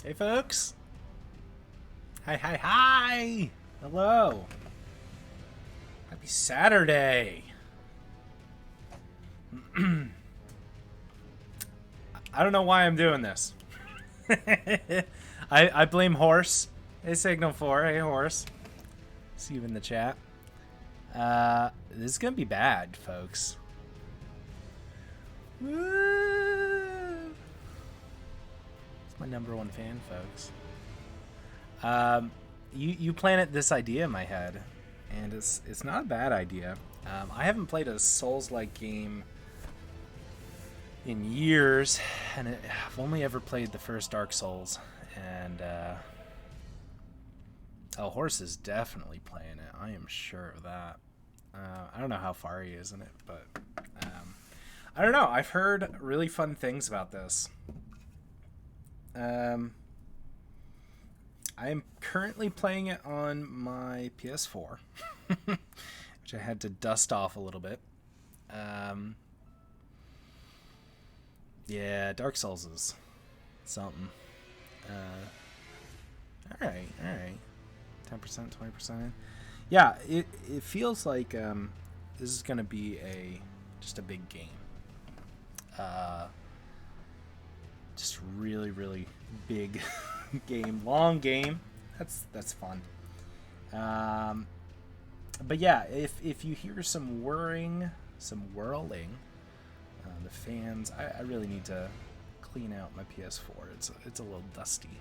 Hey, folks. Hi, hi, hi. Hello. Happy Saturday. I don't know why I'm doing this. I blame Horse. Hey, Signal 4. Hey, Horse. See you in the chat. This is going to be bad, folks. Woo! It's my #1 fan, folks. You planted this idea in my head, and it's not a bad idea. I haven't played a Souls-like game in years, and I've only ever played the first Dark Souls, and Horse is definitely playing it. I am sure of that. I don't know how far he is in it, but I don't know. I've heard really fun things about this. I am currently playing it on my PS4, which I had to dust off a little bit. Yeah, Dark Souls is something. All right. 10%, 20% in. Yeah, it feels like this is gonna be just a big game. Just really big game, long game. That's fun. But yeah, if you hear some whirring, the fans, I really need to clean out my PS4. It's a little dusty.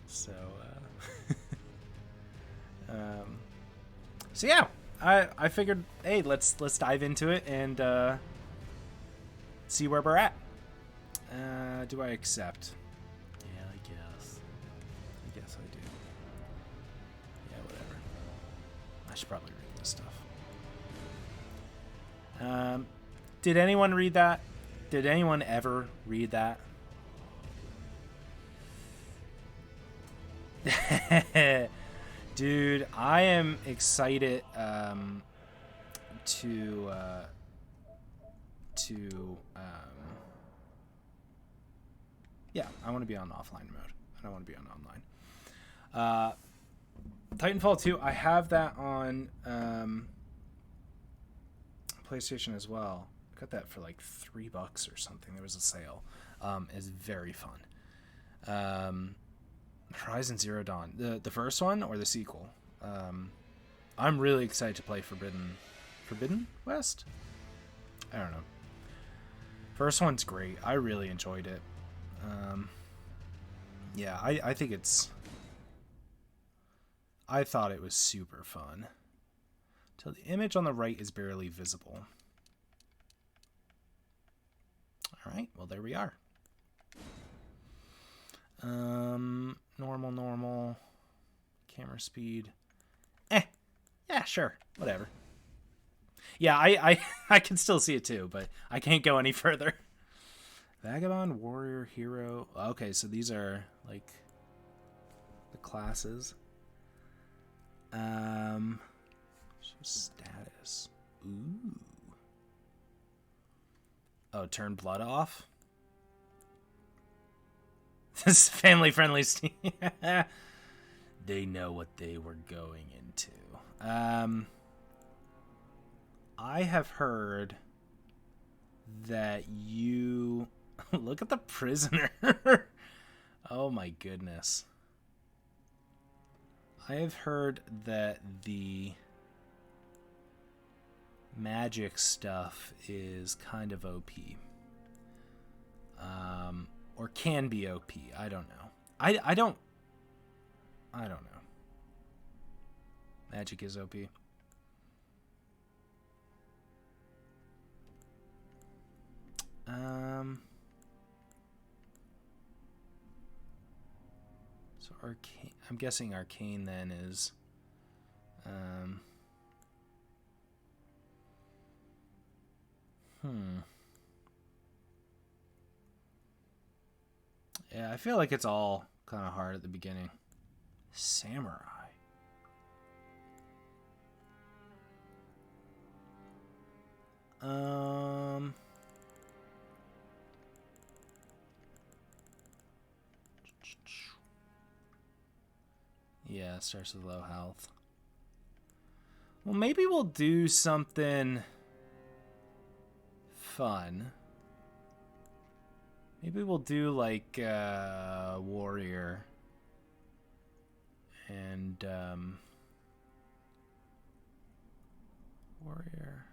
So so yeah, I figured, hey, let's dive into it and see where we're at. Do I accept? Yeah, I guess I do. Yeah, whatever. I should probably read this stuff. Did anyone read that? Did anyone ever read that? Dude, I am excited to yeah, I want to be on offline mode. I don't want to be on online. Titanfall 2, I have that on PlayStation as well. I got that for like $3 or something. There was a sale. It's very fun. Horizon Zero Dawn, the first one or the sequel. I'm really excited to play Forbidden West. I don't know. First one's great. I really enjoyed it. Yeah, I think I thought it was super fun. Till the image on the right is barely visible. All right, well there we are. Normal. Camera speed. Yeah, sure. Whatever. Yeah, I can still see it too, but I can't go any further. Vagabond, Warrior, Hero. Okay, so these are like the classes. Status. Ooh. Oh, turn blood off? This is family friendly. They know what they were going into. I have heard that you look at the prisoner. Oh my goodness. I have heard that the magic stuff is kind of OP. Or can be OP. I don't know. I don't know. Magic is OP. So arcane. I'm guessing arcane then is. Yeah, I feel like it's all kind of hard at the beginning. Samurai. Yeah, it starts with low health. Well, maybe we'll do something fun. Maybe we'll do like warrior and warrior.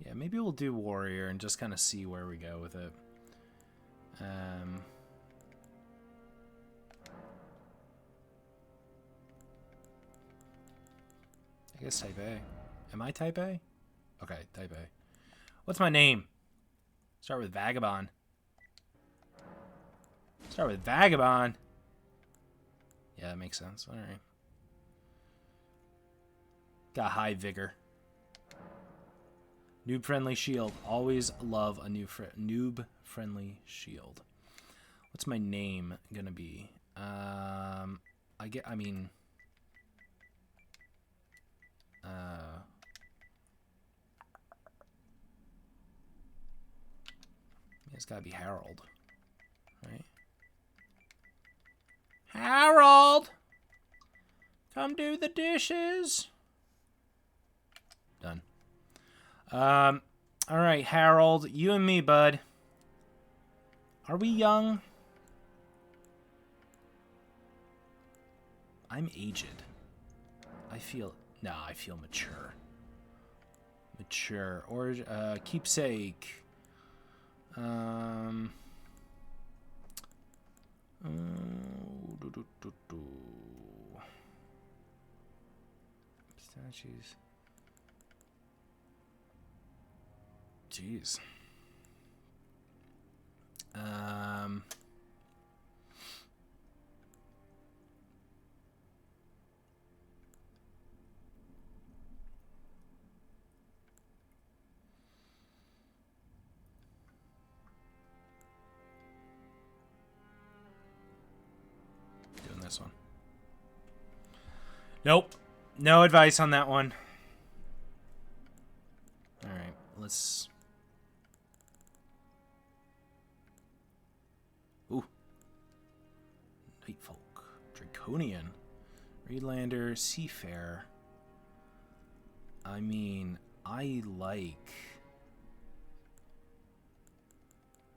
Yeah, maybe we'll do warrior and just kind of see where we go with it. I guess type A. Am I type A? Okay, type A. What's my name? Start with Vagabond. Start with Vagabond. Yeah, that makes sense. All right. Got high vigor. Noob-friendly shield. Always love a noob-friendly shield. What's my name gonna be? It's gotta be Harold, right? Harold! Come do the dishes! Done. Alright, Harold, you and me, bud. Are we young? I'm aged. I feel mature. Mature. Or, keepsake. Pistachios. Jeez. Doing this one. Nope. No advice on that one. All right, let's... Ooh. Night Folk. Draconian. Reedlander. Seafarer. I mean, I like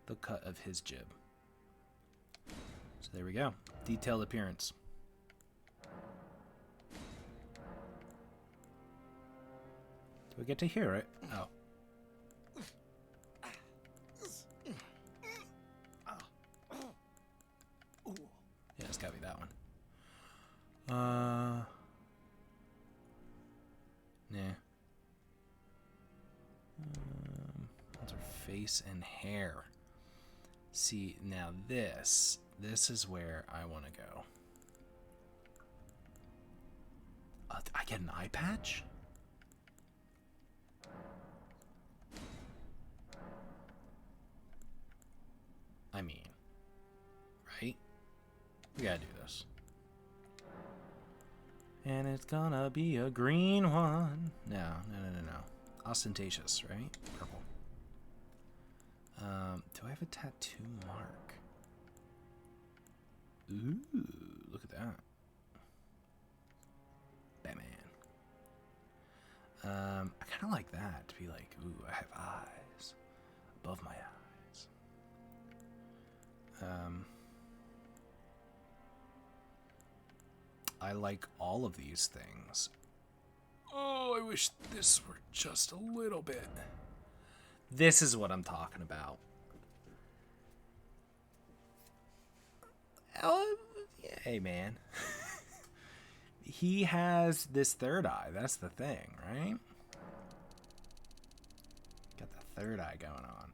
the cut of his jib. So there we go. Detailed appearance. Do I get to hear it? Oh. Yeah, it's gotta be that one. Nah. That's her face and hair. See, now this is where I want to go. I get an eye patch? I mean, right? We gotta do this. And it's gonna be a green one. No. Ostentatious, right? Purple. Do I have a tattoo mark? Ooh, look at that. Batman. I kind of like that, to be like, ooh, I have eyes above my eyes. I like all of these things. Oh, I wish this were just a little bit. This is what I'm talking about. Oh, hey, man. He has this third eye. That's the thing, right? Got the third eye going on.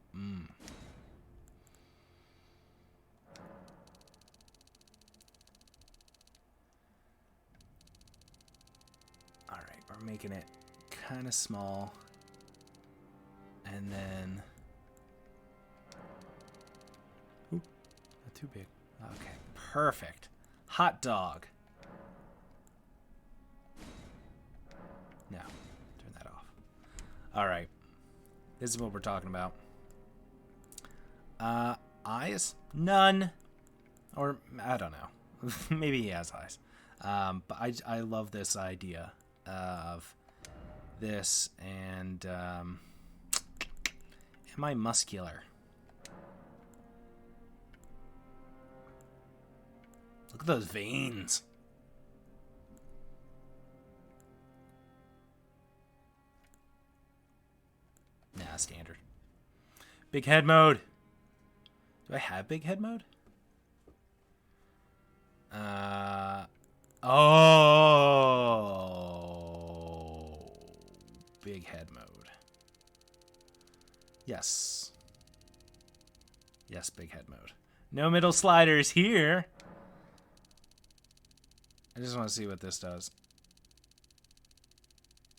All right, we're making it kind of small. And then... Ooh, not too big. Okay, perfect. Hot dog. No, turn that off. All right, this is what we're talking about. Eyes? None. Or, I don't know. Maybe he has eyes. But I love this idea of this, and am I muscular? Look at those veins. Nah, standard. Big head mode. Do I have big head mode? Oh. Big head mode. Yes. Yes, big head mode. No middle sliders here. I just want to see what this does.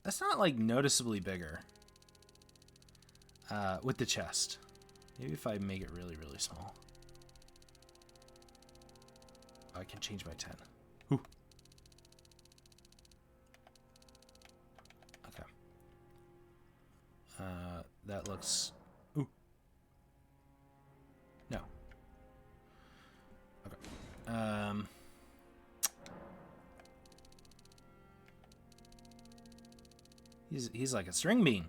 That's not, like, noticeably bigger. With the chest. Maybe if I make it really, really small. Oh, I can change my 10. Ooh. Okay. That looks... Ooh. No. Okay. He's like a string bean.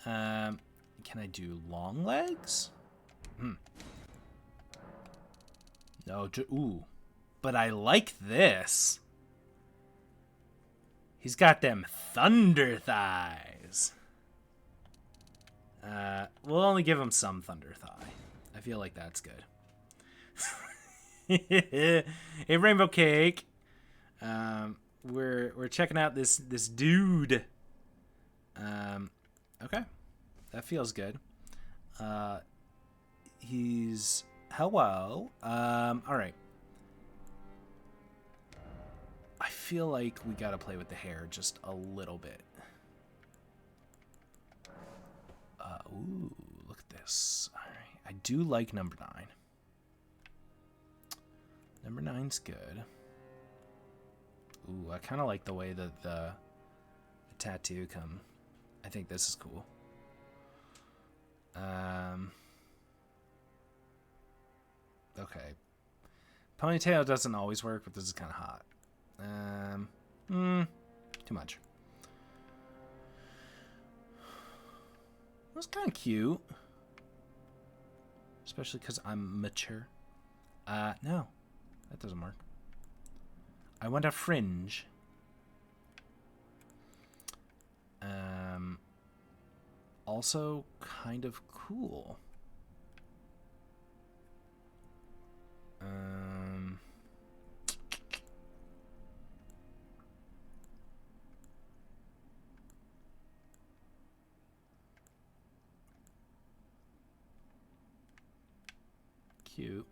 Can I do long legs? No, ooh. But I like this. He's got them thunder thighs. We'll only give him some thunder thigh. I feel like that's good. Hey, Rainbow Cake. We're checking out this dude. Okay, that feels good. He's hello. All right. I feel like we gotta play with the hair just a little bit. Ooh, look at this. All right, I do like number 9. Number 9's good. Ooh, I kind of like the way that the tattoo come. I think this is cool. Okay. Ponytail doesn't always work, but this is kind of hot. Too much. That's kind of cute. Especially because I'm mature. No. That doesn't work. I want a fringe. Also kind of cool. Cute.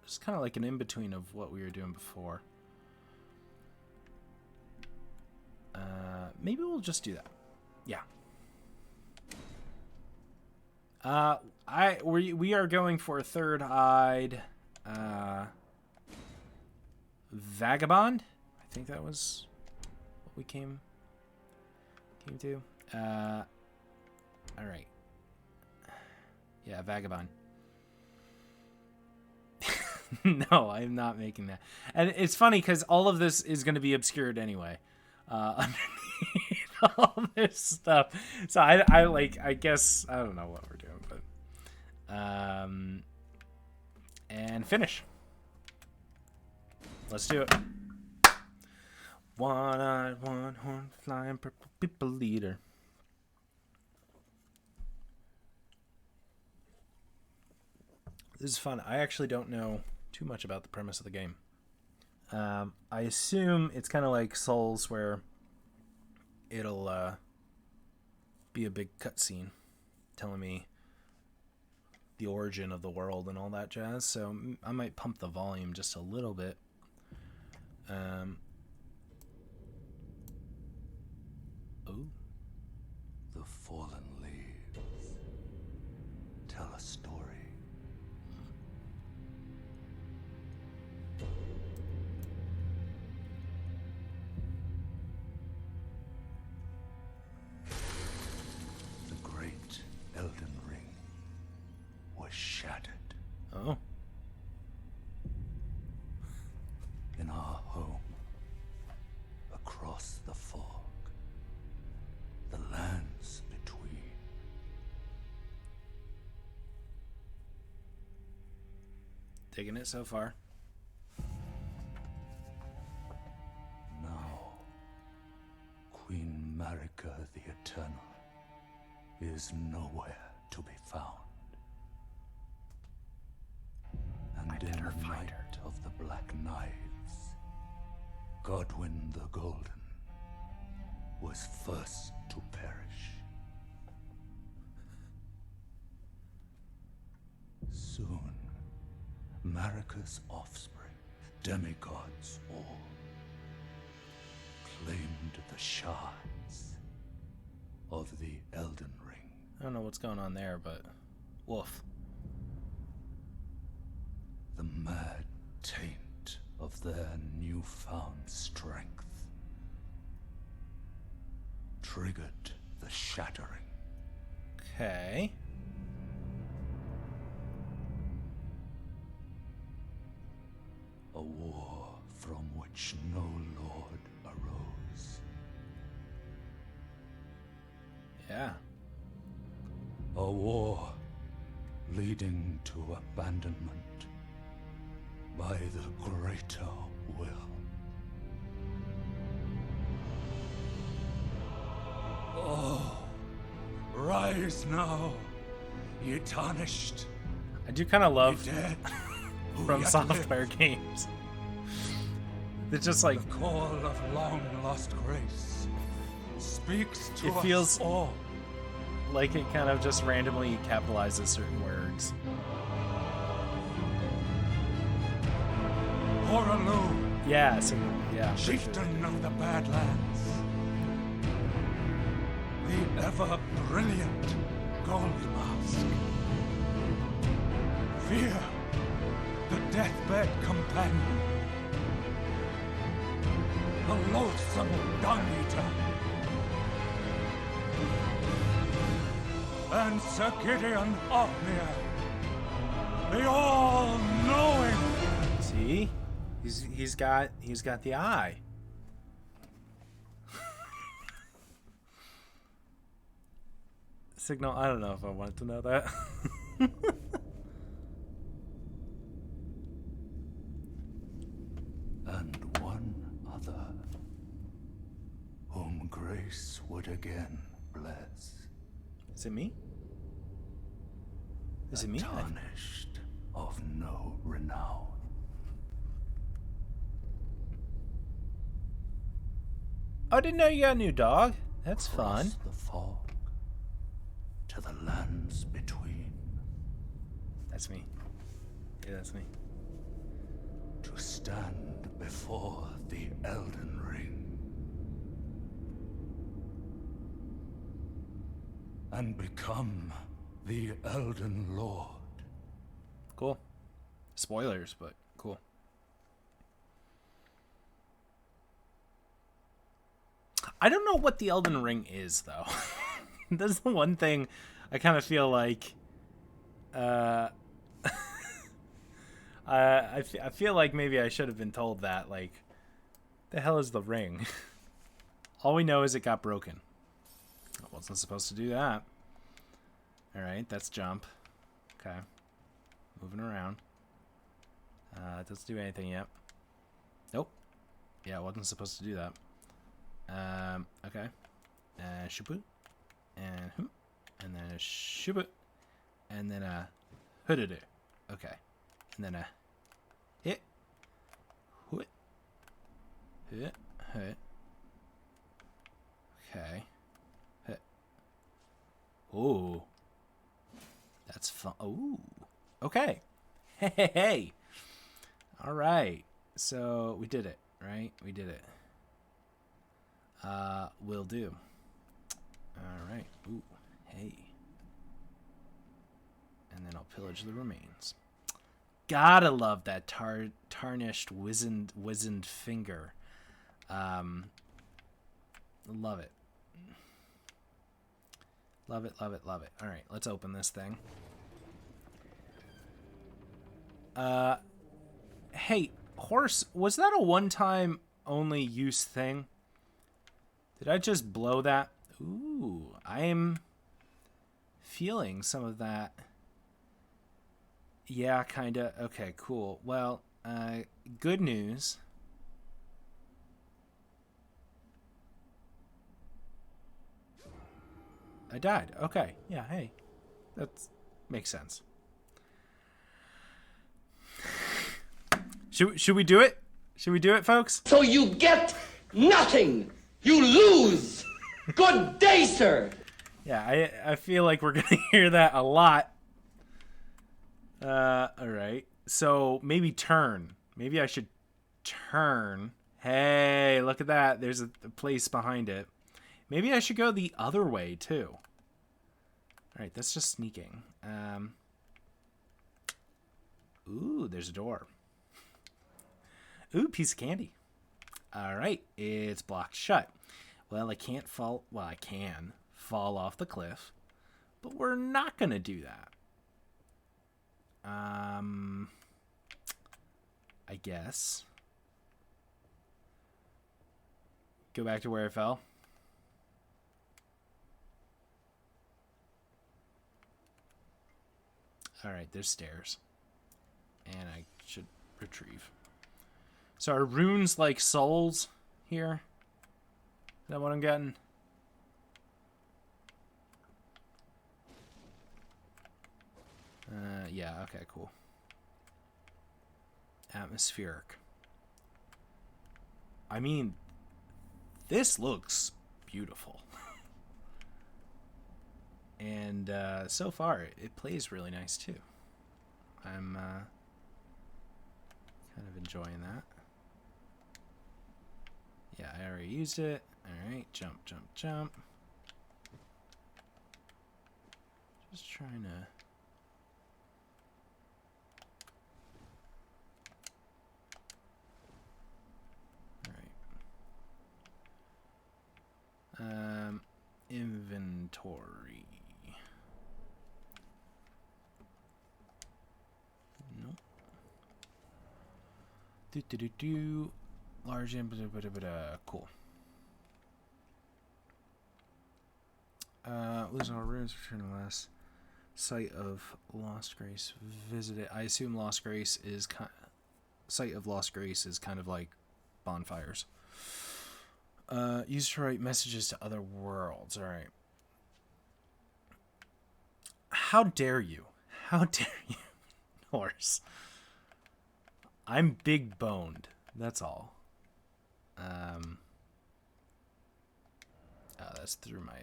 It's kind of like an in-between of what we were doing before. Maybe we'll just do that. Yeah. We are going for a third-eyed vagabond. I think that was what we came to. All right. Yeah, vagabond. No, I'm not making that. And it's funny because all of this is going to be obscured anyway. Underneath all this stuff. So I guess I don't know what we're doing, but and finish. Let's do it. One-eyed, one-horn, flying purple people leader. This is fun. I actually don't know too much about the premise of the game. I assume it's kind of like Souls, where it'll be a big cutscene telling me the origin of the world and all that jazz. So I might pump the volume just a little bit. Oh, the fallen leaves tell a story. The great Elden Ring was shattered. oh. Digging it so far. Now, Queen Marika the Eternal is nowhere to be found. And in the night of the Black Knives, Godwyn the Golden was first to perish. Soon, Marika's offspring, demigods all, claimed the shards of the Elden Ring. I don't know what's going on there, but woof. The mad taint of their newfound strength triggered the shattering. Okay. A war from which no lord arose. Yeah. A war leading to abandonment by the greater will. Oh, rise now, ye tarnished. I do kind of love Ye dead, who from yet software live. games. It's just like The call of long lost grace speaks to It us feels- all. like it kind of just randomly capitalizes certain words. Horalu, Yeah, so, yeah. for sure. chieftain of the Badlands. The ever-brilliant Gold Mask. Fear, the deathbed companion. The loathsome Dung-Eater. And Sir Gideon Ofnir, the all-knowing. See, he's got the eye. Signal. I don't know if I wanted to know that. And one other, whom grace would again bless. Is it me? Is it me? Tarnished of no renown. Oh, I didn't know you got a new dog. That's fun. Across the fog to the lands between, That's me. Yeah, that's me. to stand before the Elden Ring and become the Elden Lord. Cool. Spoilers, but cool. I don't know what the Elden Ring is, though. That's the one thing I kind of feel like. I feel like maybe I should have been told that. Like, the hell is the ring? All we know is it got broken. I wasn't supposed to do that. All right, that's jump. Okay, moving around. It doesn't do anything yet. Nope. Yeah, I wasn't supposed to do that. Okay. Shoop and hoop, and then a shoop, and then a hoodoo. Okay, and then a hit, hoot, hit, hit. Okay, hit. Ooh, that's fun. Ooh, okay. Hey, hey, hey. All right. So we did it, right? We did it. Will do. All right. Ooh, hey. And then I'll pillage the remains. Gotta love that tarnished, wizened finger. Love it. Love it, love it, love it. All right, let's open this thing. Hey, horse, was that a one-time only use thing? Did I just blow that? Ooh, I'm feeling some of that. Yeah, kinda. Okay, cool. Well, good news. I died. Okay. Yeah, hey. That makes sense. Should we do it? Should we do it, folks? So you get nothing. You lose. Good day, sir. Yeah, I feel like we're gonna hear that a lot. All right. So maybe turn. Maybe I should turn. Hey, look at that. There's a place behind it. Maybe I should go the other way too. All right, that's just sneaking. Ooh, there's a door. Ooh, piece of candy. All right, it's blocked shut. Well, I can't fall. Well, I can fall off the cliff, but we're not gonna do that. I guess. Go back to where I fell. All right, there's stairs, and I should retrieve. So are runes like souls here? Is that what I'm getting? Yeah, okay, cool. Atmospheric. I mean, this looks beautiful. And so far, it plays really nice too. I'm kind of enjoying that. Yeah, I already used it. Alright, jump, jump, jump. Just trying to... Alright. Inventory. Nope. Do. Large input, cool. Losing all runes, return to last site of Lost Grace visited. I assume Lost Grace is site of Lost Grace is kind of like bonfires. Used to write messages to other worlds. All right. How dare you? How dare you, horse? I'm big boned. That's all. Oh, that's through my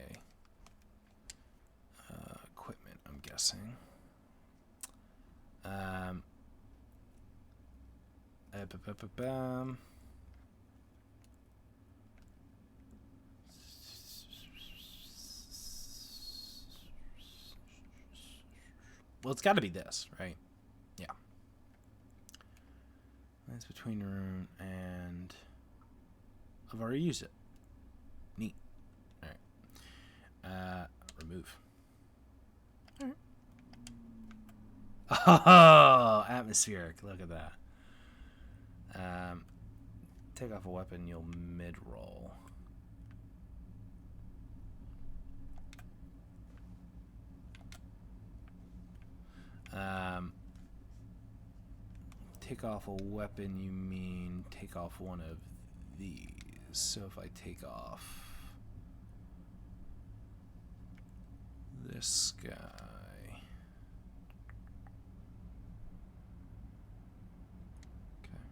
equipment, I'm guessing. Well, it's got to be this, right? Yeah. That's between rune and... I've already used it. Neat. Alright. Remove. Alright. Oh, atmospheric. Look at that. Take off a weapon, you'll mid-roll. Take off a weapon, you mean take off one of these. So if I take off this guy. Okay.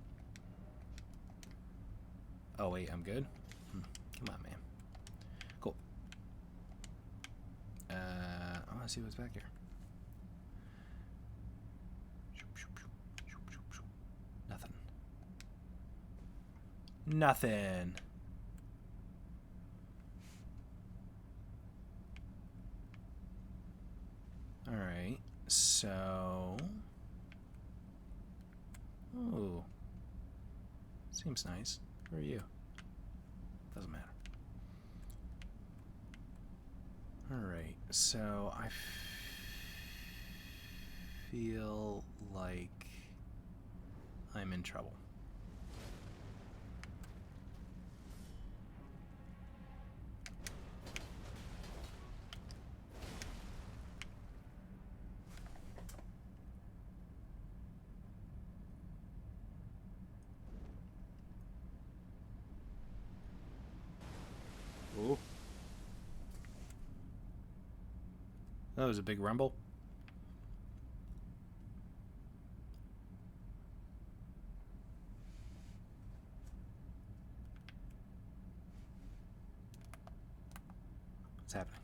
Oh wait, I'm good? Come on, man. Cool. I want to see what's back here. Nothing. Nothing. Alright, so... Ooh. Seems nice. Who are you? Doesn't matter. Alright, so I feel like I'm in trouble. there's a big rumble. What's happening?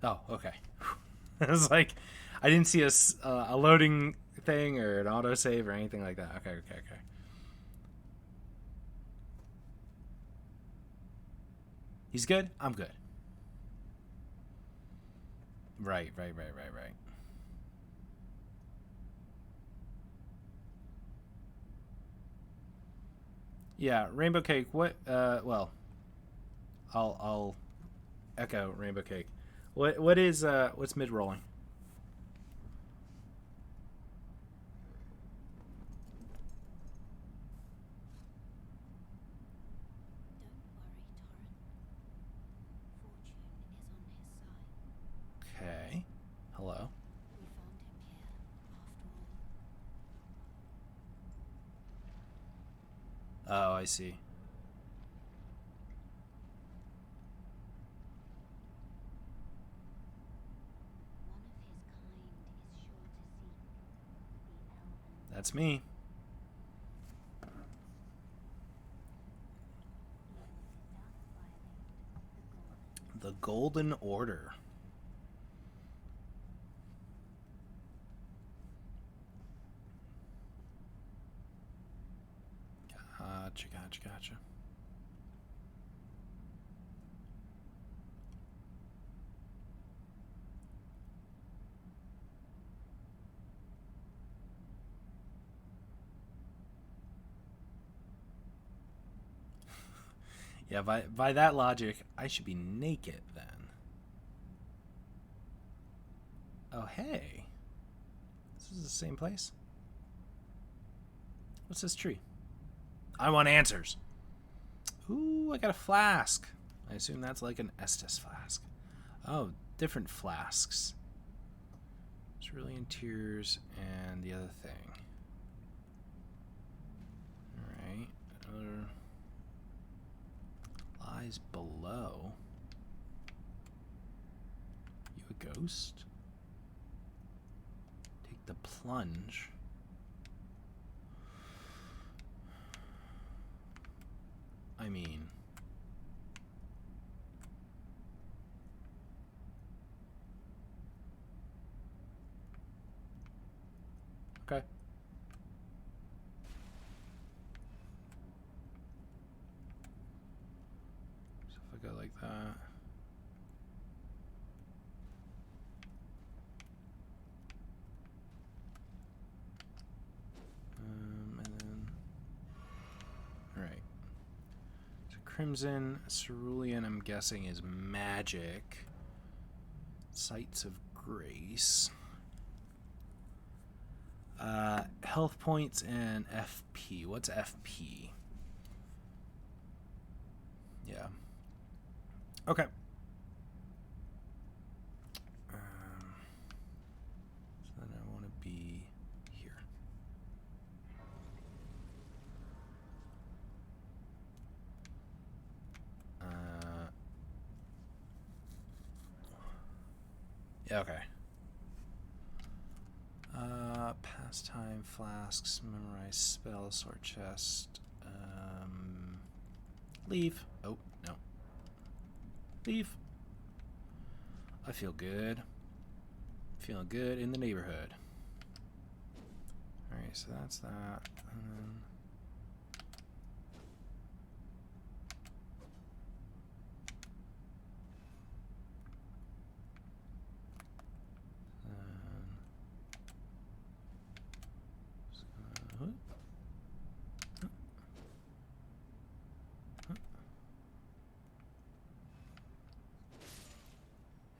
Oh, okay. I was like, I didn't see a loading thing or an autosave or anything like that. Okay. He's good? I'm good. Right. Yeah, Rainbow Cake, what, well, I'll echo Rainbow Cake. What's mid-rolling? Okay. Hello. Oh, I see. That's me. The Golden Order. Gotcha. Yeah, by that logic, I should be naked then. Oh, hey. This is the same place? What's this tree? I want answers. Ooh, I got a flask. I assume that's like an Estus flask. Oh, different flasks. Cerulean Tears and the other thing. Alright. Another lies below. You a ghost? Take the plunge. I mean, okay. So if I go like that. And then, all right. So Crimson, Cerulean, I'm guessing is magic. Sights of Grace. Health points and FP. What's FP? Yeah. Okay. So then I want to be here. Yeah, okay. Pastime, flasks, memorize spell, sword chest. Leave. Oh, no. Leave. I feel good. Feeling good in the neighborhood. Alright, so that's that. And then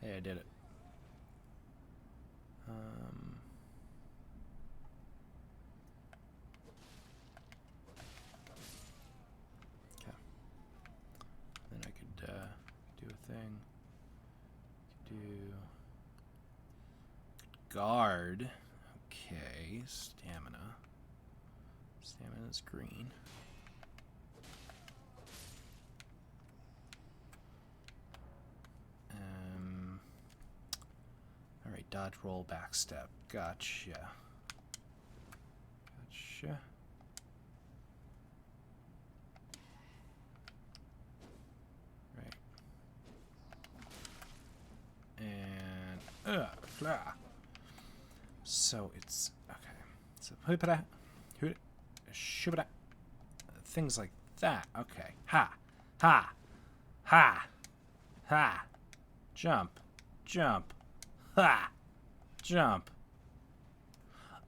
hey, I did it. Okay. Then I could do a thing. Could do guard. Okay, stamina. Stamina's green. dodge, roll, back step. Gotcha. Gotcha. Right. And blah. So it's okay. So hoopada, hoot, shubada, things like that. Okay. Ha, ha, ha, ha. Jump, jump, ha, jump.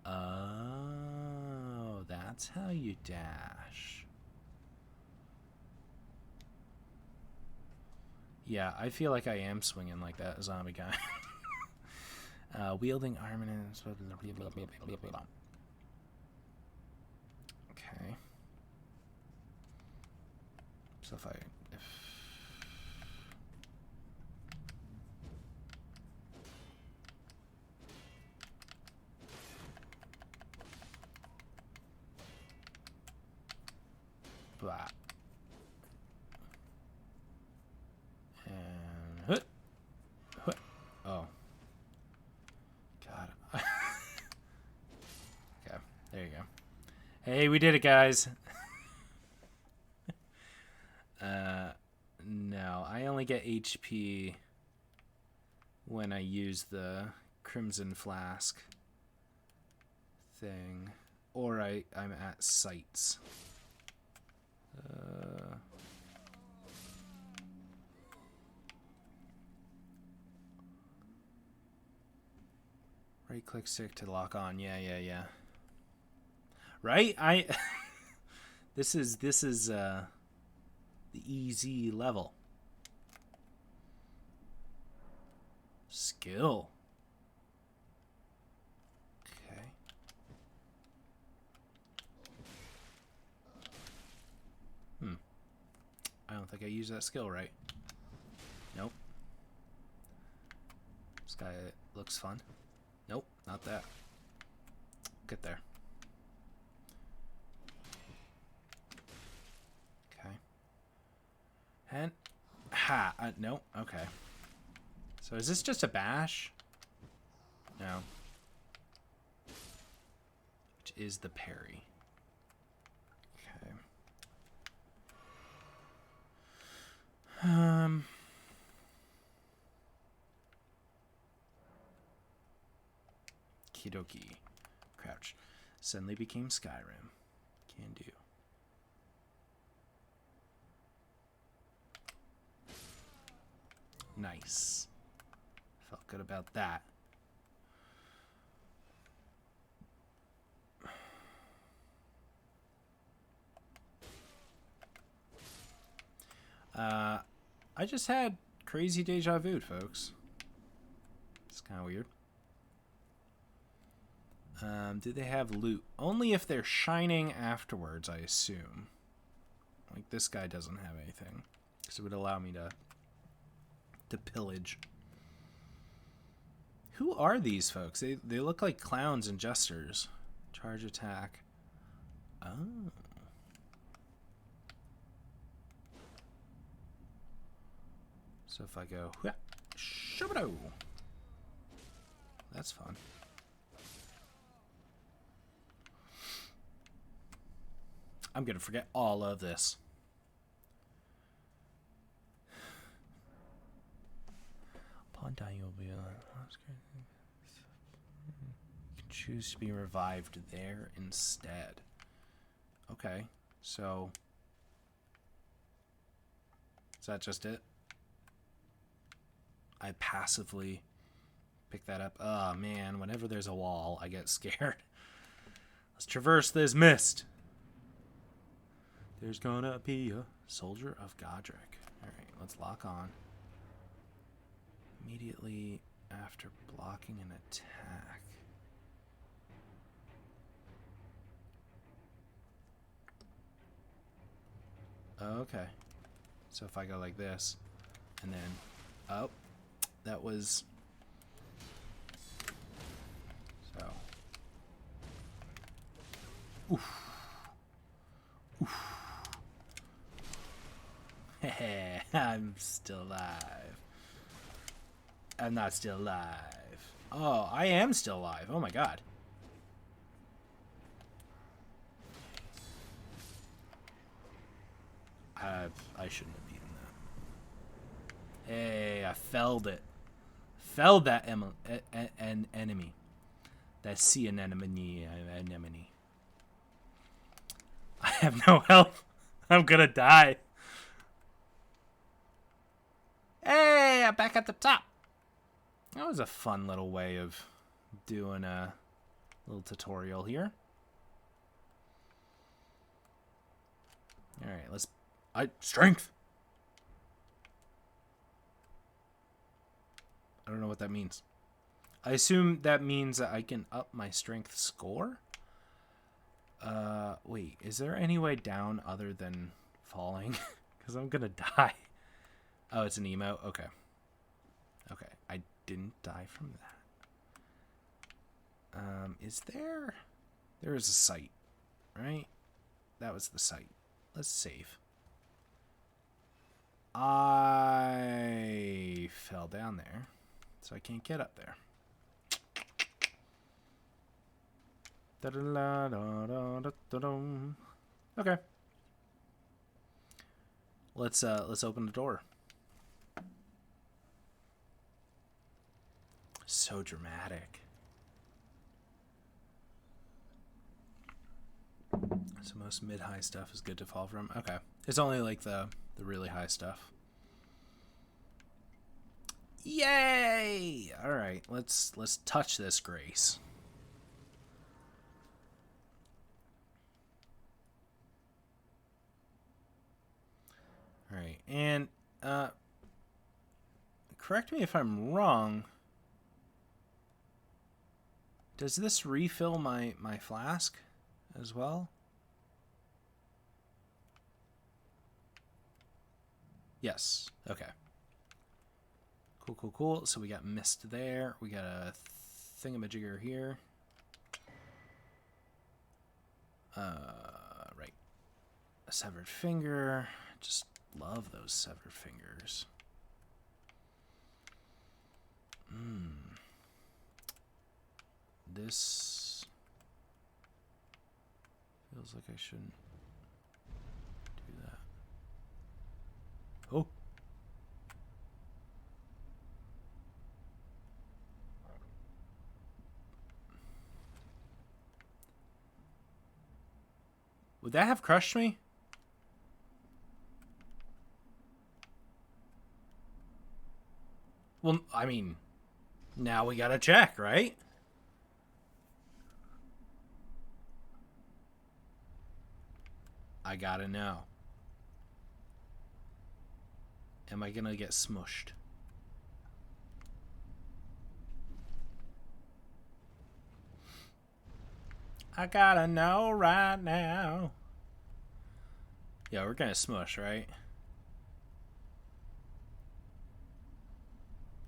Oh, that's how you dash. Yeah, I feel like I am swinging like that zombie guy. Wielding armaments. Okay. So if blah. And oh. God. Okay, there you go. Hey, we did it, guys. No, I only get HP when I use the Crimson Flask thing, or I'm at sights. Right click stick to lock on. Yeah. Right? This is the easy level. Skill. Okay. I don't think I used that skill right. Nope. This guy looks fun. Nope, not that. Get there. Okay. And ha, no, okay. So is this just a bash? No. Which is the parry. Okay. Kidoki. Crouch. Suddenly became Skyrim. Can do. Nice. Felt good about that. I just had crazy deja vu, folks. It's kind of weird. Do they have loot? Only if they're shining afterwards, I assume. Like, this guy doesn't have anything. Because it would allow me to pillage. Who are these folks? They look like clowns and jesters. Charge attack. Oh. So if I go... Shubado! That's fun. I'm going to forget all of this. Upon dying, you'll be... You can choose to be revived there instead. Okay, so... Is that just it? I passively pick that up. Oh, man, whenever there's a wall, I get scared. Let's traverse this mist. There's gonna be a soldier of Godric. Alright, let's lock on. Immediately after blocking an attack. Okay. So if I go like this, and then... Oh, that was... So... Oof. Oof. I'm still alive. I'm not still alive. Oh, I am still alive. Oh my god. I shouldn't have beaten that. Hey, I felled it. Felled that an enemy. That sea anemone. I have no health. I'm gonna die. Hey, I'm back at the top. That was a fun little way of doing a little tutorial here. Alright, let's... strength! I don't know what that means. I assume that means that I can up my strength score? Wait, is there any way down other than falling? Because I'm gonna die. Oh, it's an emote? Okay. Okay, I didn't die from that. Is there... There is a site, right? That was the site. Let's save. I fell down there, so I can't get up there. Okay. Let's open the door. So dramatic. So most mid-high stuff is good to fall from. Okay. It's only like the really high stuff. Yay! All right, let's touch this grace. All right, and correct me if I'm wrong. Does this refill my flask as well? Yes. Okay. Cool, cool, cool. So we got mist there. We got a thingamajigger here. Right. A severed finger. Just love those severed fingers. This feels like I shouldn't do that. Oh. Would that have crushed me? Well, I mean, now we gotta check, right? I gotta know. Am I gonna get smushed? I gotta know right now. Yeah, we're gonna smush, right?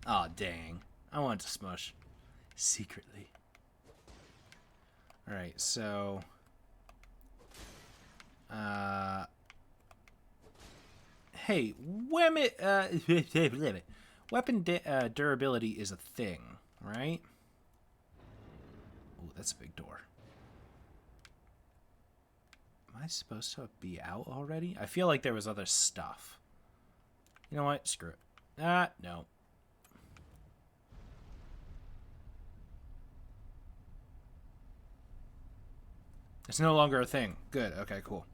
Aw, dang. I wanted to smush. Secretly. Alright, so... Hey, weapon durability is a thing, right? Oh, that's a big door. Am I supposed to be out already? I feel like there was other stuff. You know what? Screw it. No. It's no longer a thing. Good. Okay, cool.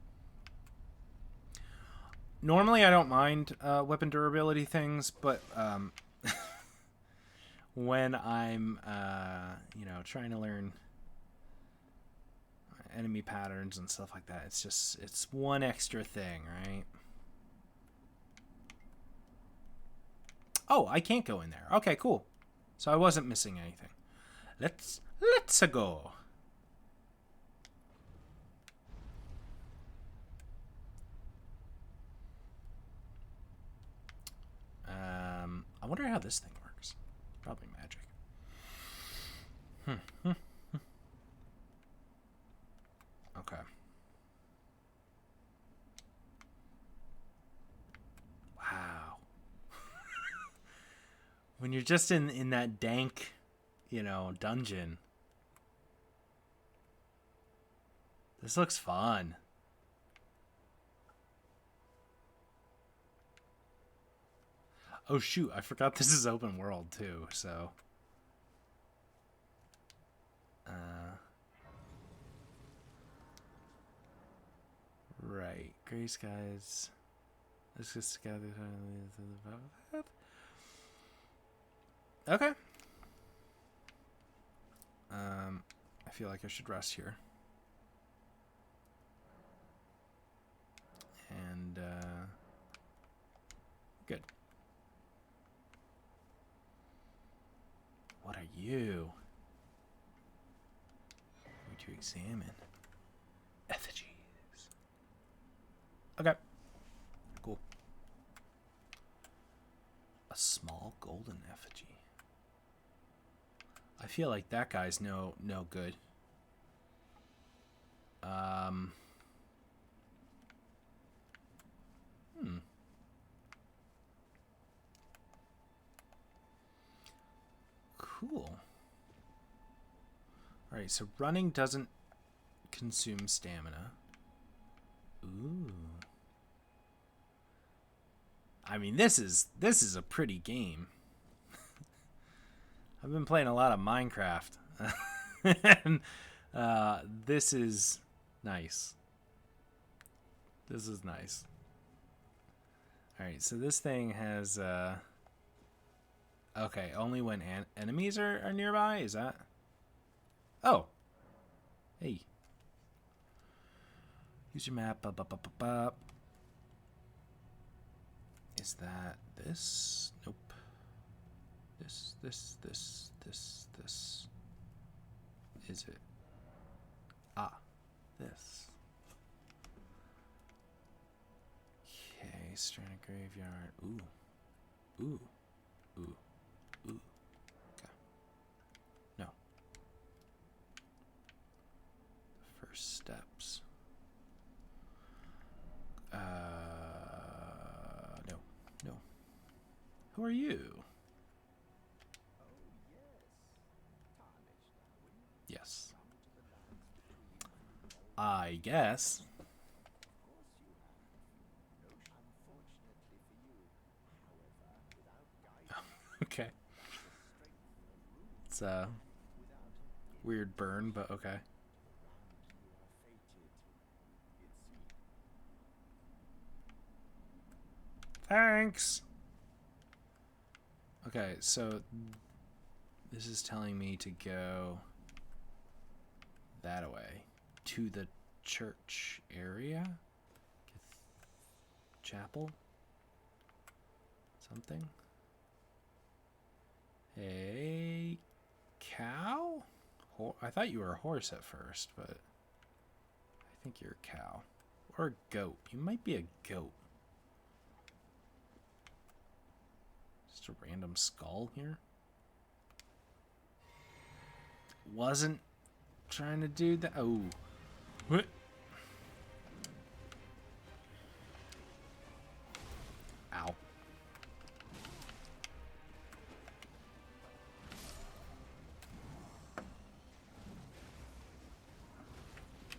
Normally, I don't mind weapon durability things, but when I'm, trying to learn enemy patterns and stuff like that, it's one extra thing, right? Oh, I can't go in there. Okay, cool. So I wasn't missing anything. Let's go. I wonder how this thing works. Probably magic. Okay. Wow. When you're just in that dank, you know, dungeon. This looks fun. Oh shoot, I forgot this is open world too, so right. Gray skies. Let's just gather. Okay. I feel like I should rest here. And good. What are you? Going to examine effigies. Okay. Cool. A small golden effigy. I feel like that guy's no good. Cool. Alright, so running doesn't consume stamina. Ooh. I mean, this is a pretty game. I've been playing a lot of Minecraft. And this is nice. This is nice. Alright, so this thing has okay, only when enemies are nearby? Is that? Oh. Hey. Use your map. Is that this? Nope. This. Is it? Ah. This. Okay, Stranded Graveyard. Ooh. Ooh. Ooh. Ooh. Okay. No. The first steps. No. No. Who are you? Yes. I guess. Okay. It's a weird burn, but okay. Thanks. Okay, so this is telling me to go that way to the church area, chapel, something. A cow? I thought you were a horse at first, but I think you're a cow. Or a goat. You might be a goat. Just a random skull here. Wasn't trying to do that. Oh. What? Ow.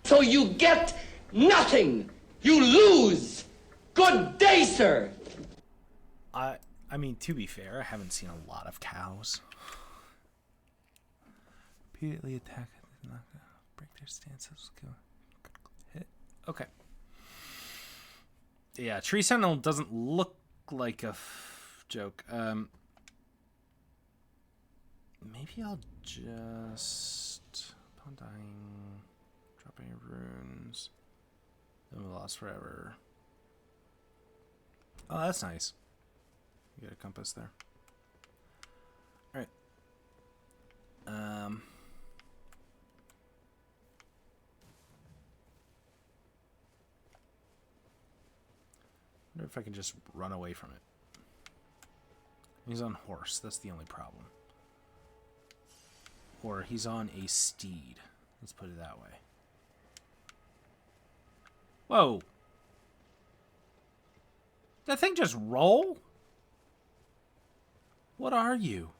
So you get nothing. You lose. Good day, sir. I mean, to be fair, I haven't seen a lot of cows. Repeatedly attack, break their stances, hit. Okay. Yeah, Tree Sentinel doesn't look like a joke. Maybe I'll just upon dying, drop any runes. Then we lost forever. Oh, that's nice. You got a compass there. Alright. Wonder if I can just run away from it. He's on horse. That's the only problem. Or he's on a steed. Let's put it that way. Whoa. That thing just roll? What are you?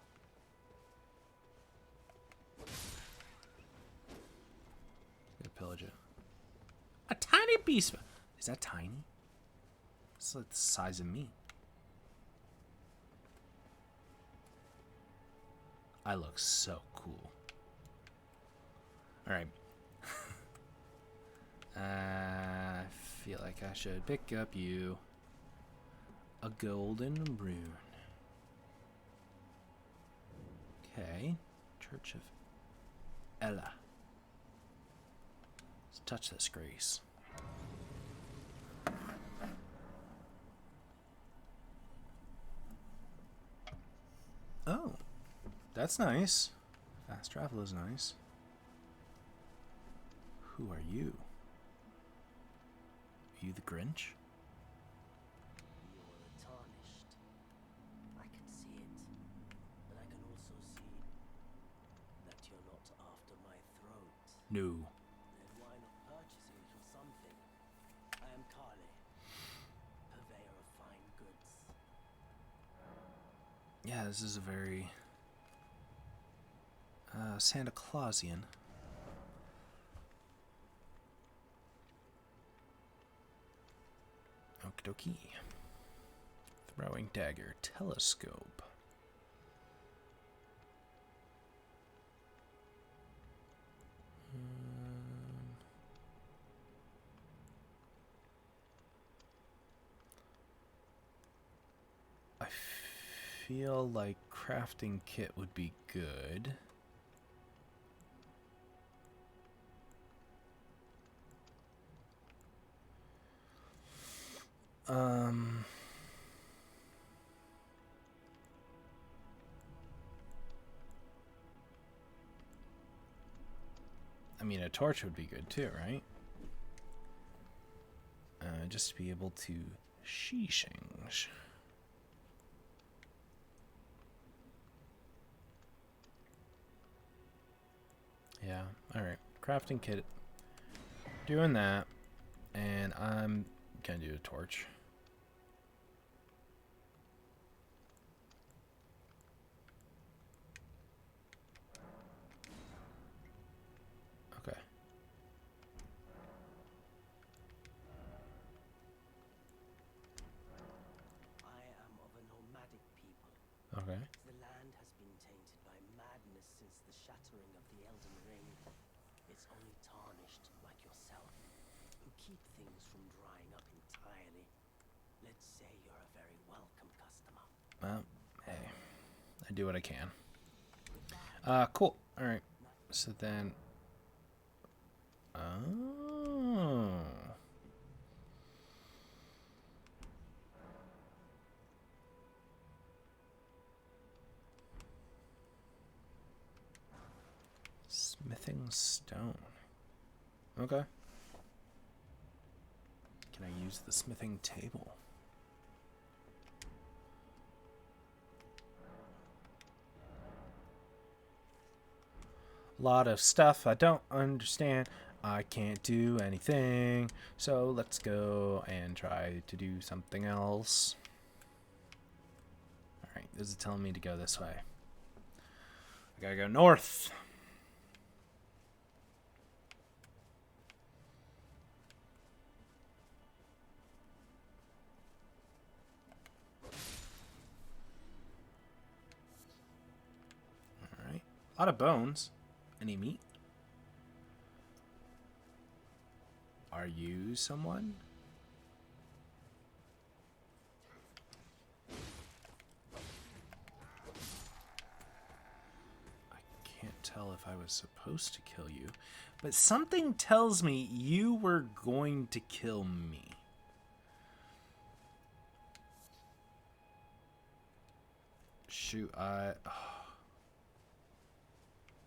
might be... Is that tiny? It's like the size of me. I look so cool. Alright. I feel like I should pick up you. A golden rune. Okay. Church of Ella. Let's touch this grace. Oh. That's nice. Fast travel is nice. Who are you? Are you the Grinch? You're tarnished. I can see it. But I can also see that you're not after my throat. No. Then why not purchase a little something? I am Kale, purveyor of fine goods. Yeah, this is a very Santa Clausian. Okie dokie. Throwing dagger, telescope. I feel like crafting kit would be good. I mean, a torch would be good too, right? Just to be able to sheeshing. Yeah, alright. Crafting kit. Doing that. And I'm gonna do a torch. Okay. I am of a nomadic people. Okay. The land has been tainted by madness since the shattering of the Elden Ring. It's only tarnished like yourself, who keep things from drying up entirely. Let's say you're a very welcome customer. Well, hey. I do what I can. Cool. Alright. So then... Oh... Smithing stone. Okay. Can I use the smithing table? Lot of stuff I don't understand. I can't do anything. So let's go and try to do something else. Alright, this is telling me to go this way. I gotta go north. Alright. A lot of bones. Any meat? Are you someone? I can't tell if I was supposed to kill you, but something tells me you were going to kill me. Shoot,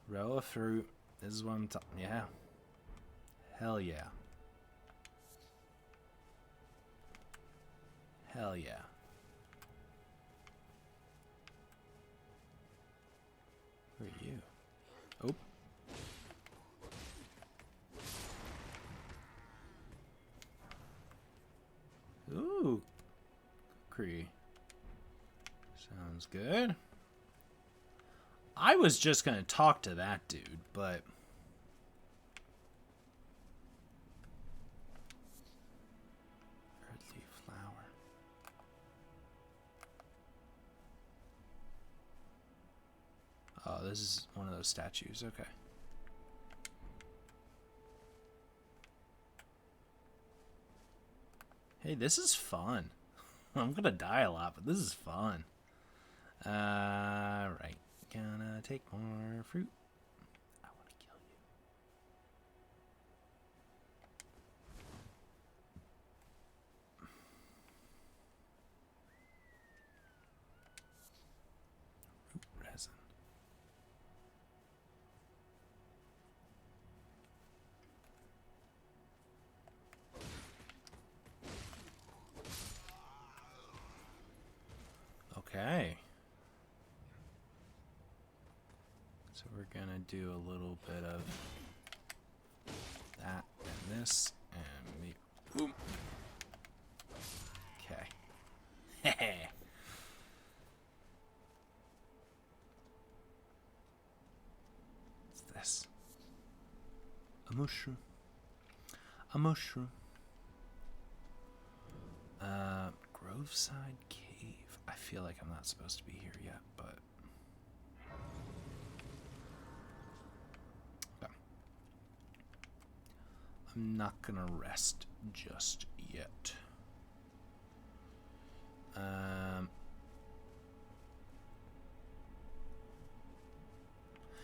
row of fruit. This is what I'm talking. Yeah. Hell yeah. Hell yeah. Who are you? Oh. Ooh. Cree. Sounds good. I was just gonna talk to that dude, but... Oh, this is one of those statues. Okay. Hey, this is fun. I'm gonna die a lot, but this is fun. Right. Gonna take more fruit. I want to kill you. Root resin. Okay. So we're gonna do a little bit of that and this and me. Boom. Okay. What's this? A mushroom. A mushroom. Groveside Cave. I feel like I'm not supposed to be here yet, but okay. I'm not gonna rest just yet.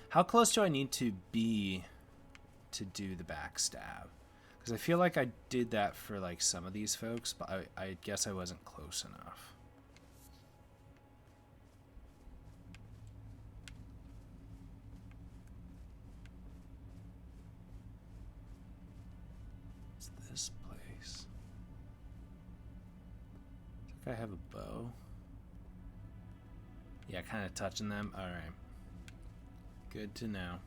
How close do I need to be to do the backstab? Because I feel like I did that for like some of these folks, but I guess I wasn't close enough. What's this place? I think I have a bow. Yeah, kind of touching them. All right. Good to know.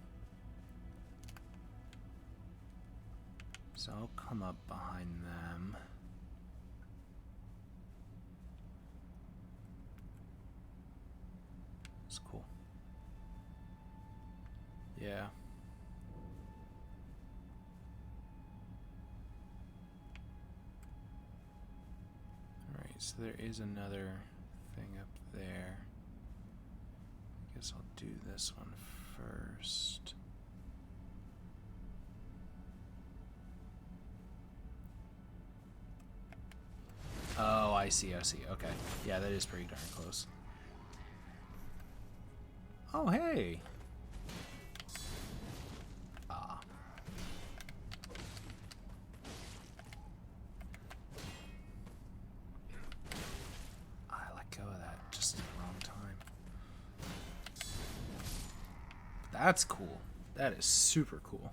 So I'll come up behind them. It's cool. Yeah. Alright, so there is another thing up there. I guess I'll do this one first. Oh, I see, I see. Okay. Yeah, that is pretty darn close. Oh, hey! Ah. I let go of that just at the wrong time. That's cool. That is super cool.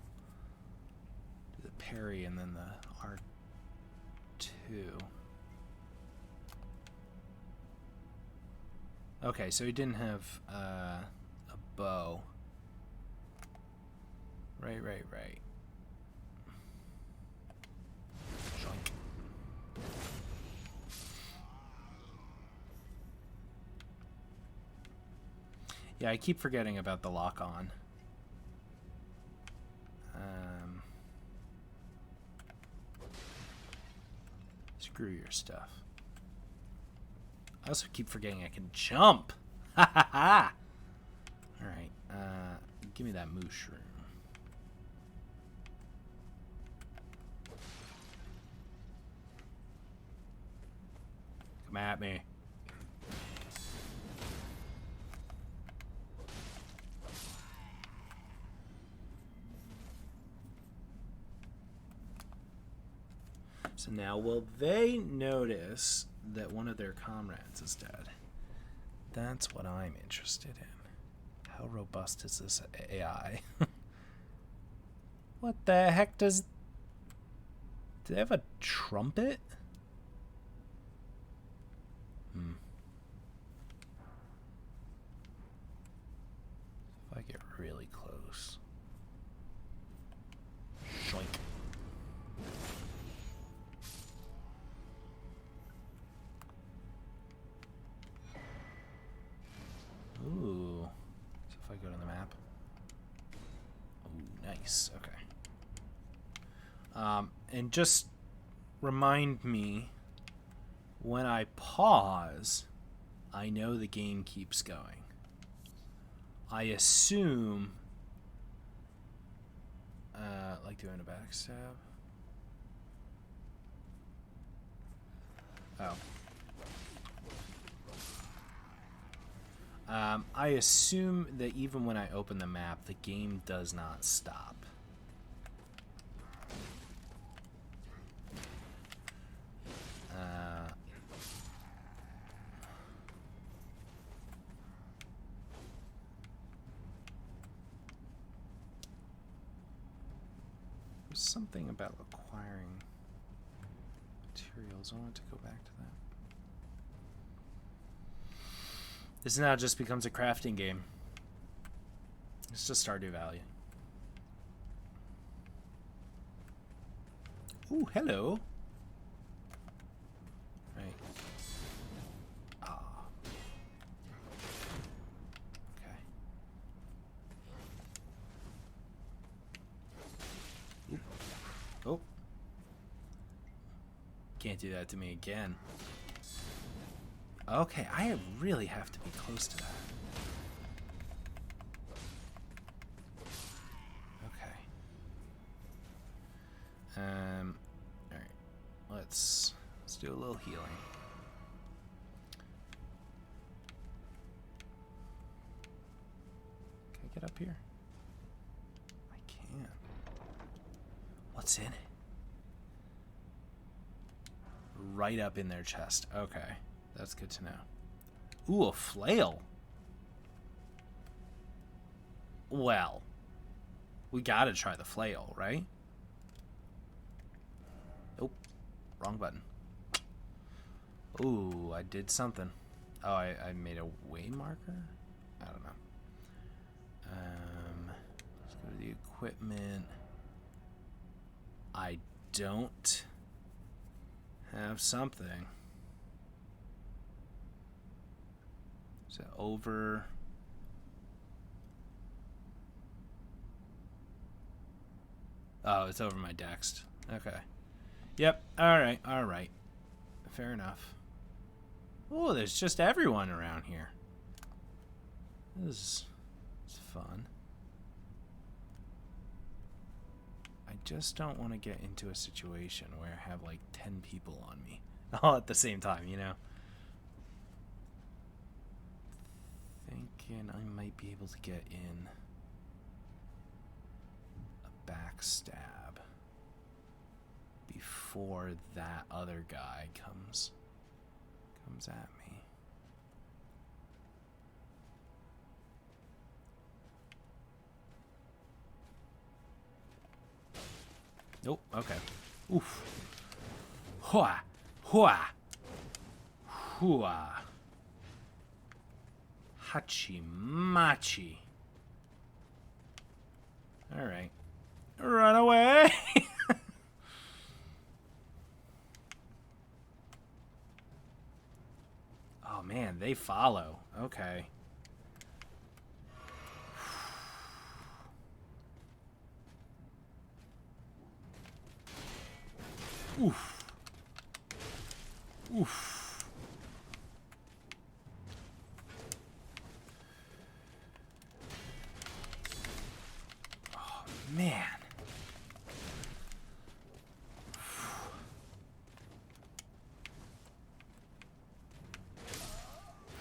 Do the parry and then the R2. Okay, so he didn't have a bow. Right. Shoink. Yeah, I keep forgetting about the lock-on. Screw your stuff. I also keep forgetting I can jump. Ha ha ha! Alright, give me that mushroom. Come at me. So now, will they notice that one of their comrades is dead? That's what I'm interested in. How robust is this AI? What the heck does... Do they have a trumpet? If I get really close. Shoink. Ooh. So if I go to the map. Ooh, nice. Okay. And just remind me when I pause, I know the game keeps going. I assume... like doing a backstab. Oh. I assume that even when I open the map, the game does not stop. There's something about acquiring materials. I want to go back to that. This now just becomes a crafting game. It's just Stardew Valley. Ooh, hello. Right. Ah. Okay. Oop. Oh. Can't do that to me again. Okay, I really have to be close to that. Okay. Alright. Let's do a little healing. Can I get up here? I can. What's in it? Right up in their chest. Okay. That's good to know. Ooh, a flail. Well, we gotta try the flail, right? Nope. Wrong button. Ooh, I did something. Oh, I made a way marker? I don't know. Let's go to the equipment. I don't have something. So over. Oh, it's over my dext. Okay. Yep. Alright, alright. Fair enough. Oh, there's just everyone around here. This is fun. I just don't want to get into a situation where I have like 10 people on me all at the same time, you know? Thinking I might be able to get in a backstab before that other guy comes at me. Nope. Okay. Oof. Hua. Hua. Hua. Hachimachi. All right. Run away. Oh man, they follow. Okay. Oof. Oof. Oh, man.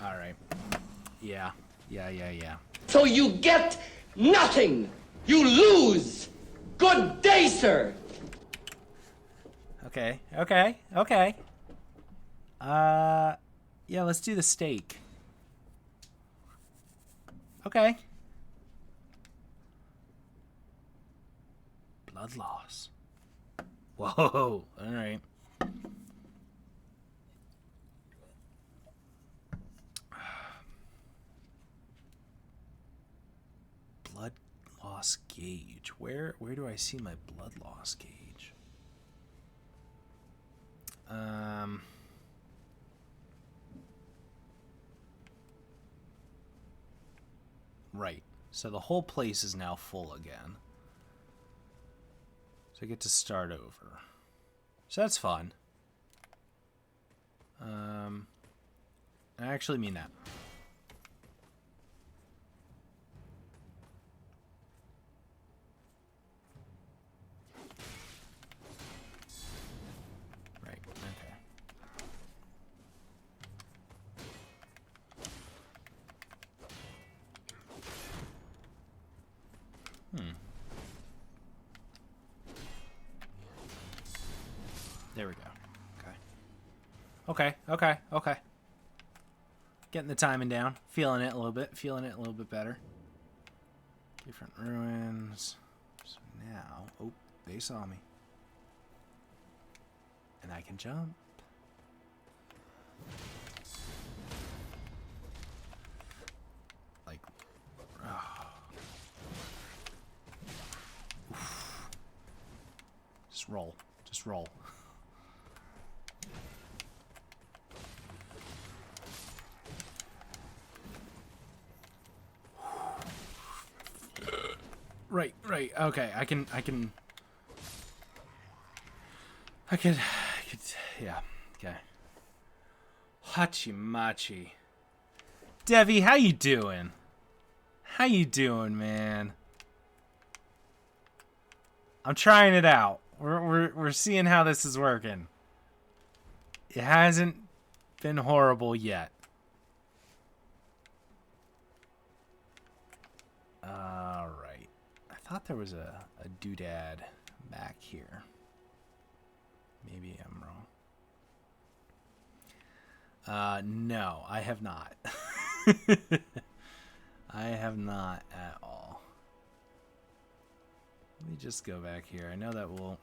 All right. Yeah. Yeah. So you get nothing. You lose. Good day, sir. Okay. Yeah, let's do the steak. Okay. Blood loss. Whoa. All right. Blood loss gauge. Where do I see my blood loss gauge? Right. So the whole place is now full again. So I get to start over. So that's fun. I actually mean that. There we go. Okay. Okay. Getting the timing down. Feeling it a little bit. Feeling it a little bit better. Different ruins. So now... Oh, they saw me. And I can jump. Like... Oh. Oof. Just roll. Just roll. Right. Okay, I could, yeah. Okay. Hachimachi. Devi, how you doing? How you doing, man? I'm trying it out. We're seeing how this is working. It hasn't been horrible yet. Alright. I thought there was a doodad back here. Maybe I'm wrong. No, I have not. I have not at all. Let me just go back here. I know that will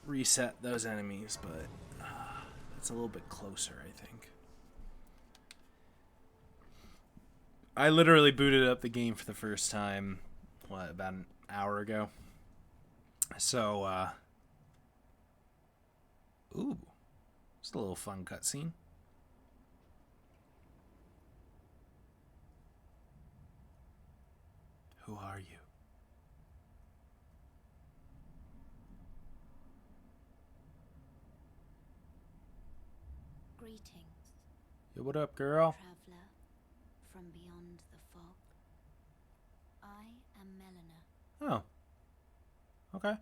reset those enemies, but it's a little bit closer, I think. I literally booted up the game for the first time, what, about an hour ago? So, ooh, it's a little fun cutscene. Who are you? Greetings, Yo, what up, girl? traveler from beyond the fog. I am Melina. Oh. Okay.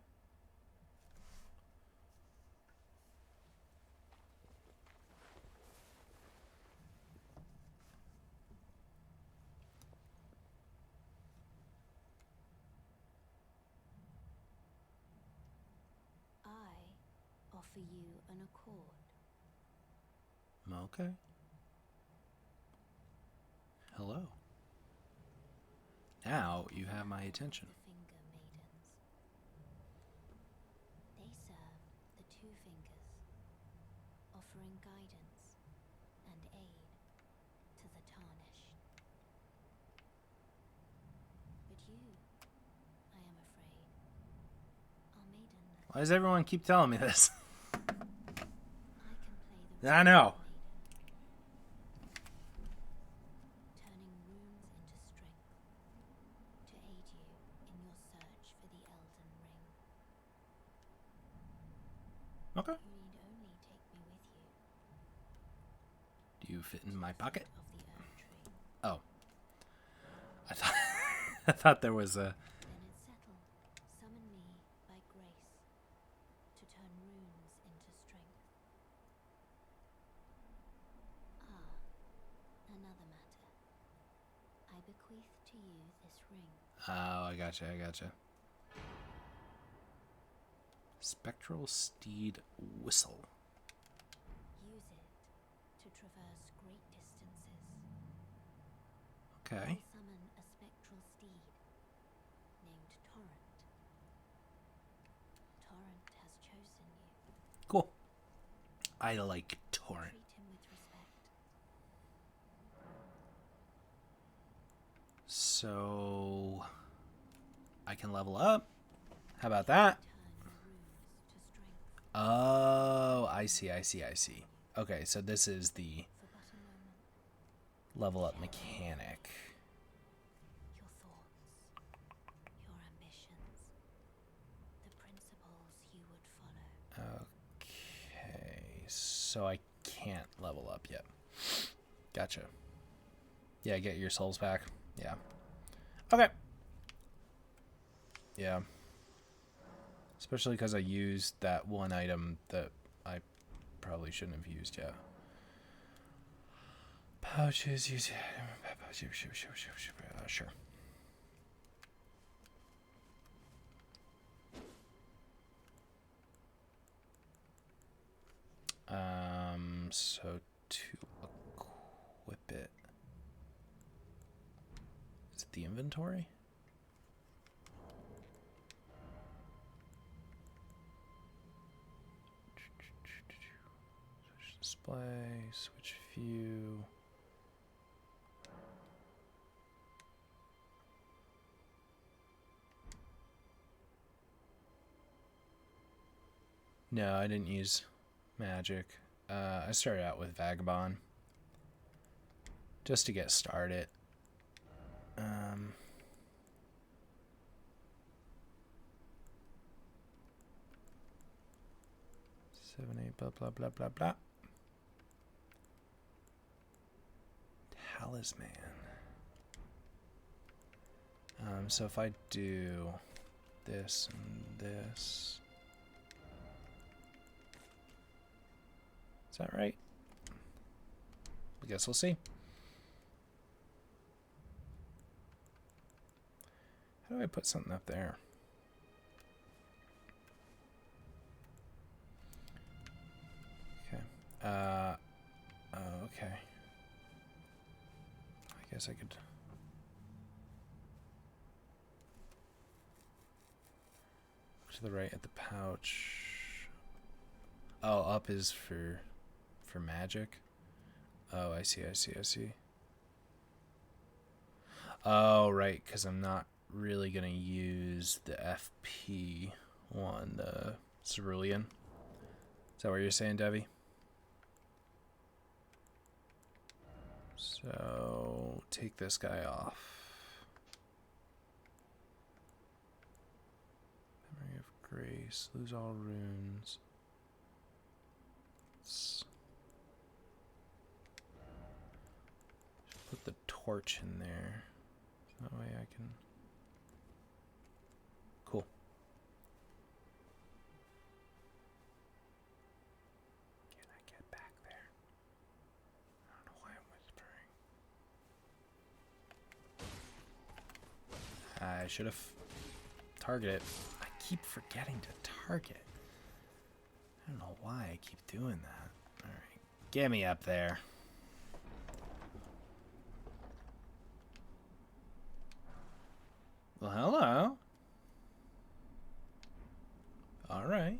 I offer you an accord. Okay. Hello. Now you have my attention. The Finger Maidens. They serve the Two Fingers, offering guidance and aid to the Tarnished. But you, I am afraid, are maiden. Why does everyone keep telling me this? I can play the I know. turning runes into strength to aid you in your search for the Elden Ring. Okay. You need only take me with you. Do you fit in my pocket? Of the Earth Tree. Oh. I thought I thought there was a... Then it's settled. Summon me by grace to turn runes into strength. Ah, another matter. I bequeath to you this ring. Oh, I gotcha. Spectral Steed Whistle. Use it to traverse great distances. Okay. Summon a spectral steed named Torrent. Torrent has chosen you. Cool. I like Torrent. Treat him with respect. So... I can level up. How about that? Turn your runes to strength Oh, I see. Okay, so this is the for but a moment. level up mechanic. Your thoughts, your ambitions, the principles you would follow. Okay, so I can't level up yet. Gotcha. Yeah, get your souls back. Yeah. Okay. Yeah. Especially because I used that one item that I probably shouldn't have used yet. Pouches, use it. Sure. So to equip it, is it the inventory? Switch display, switch view. No, I didn't use magic. I started out with Vagabond just to get started. 7, 8, blah, blah, blah, blah, blah. Talisman. So if I do this and this... Is that right? I guess we'll see. How do I put something up there? Okay. Okay. I guess I could... To the right at the pouch. Oh, up is for magic. Oh, I see. Oh, right, because I'm not really going to use the FP one, the Cerulean. Is that what you're saying, Devi? So, take this guy off. Memory of Grace, lose all runes. Let's put the torch in there. That way I can... Cool. Can I get back there? I don't know why I'm whispering. I should have targeted. I keep forgetting to target. I don't know why I keep doing that. Alright. Get me up there. Well, hello. Alright.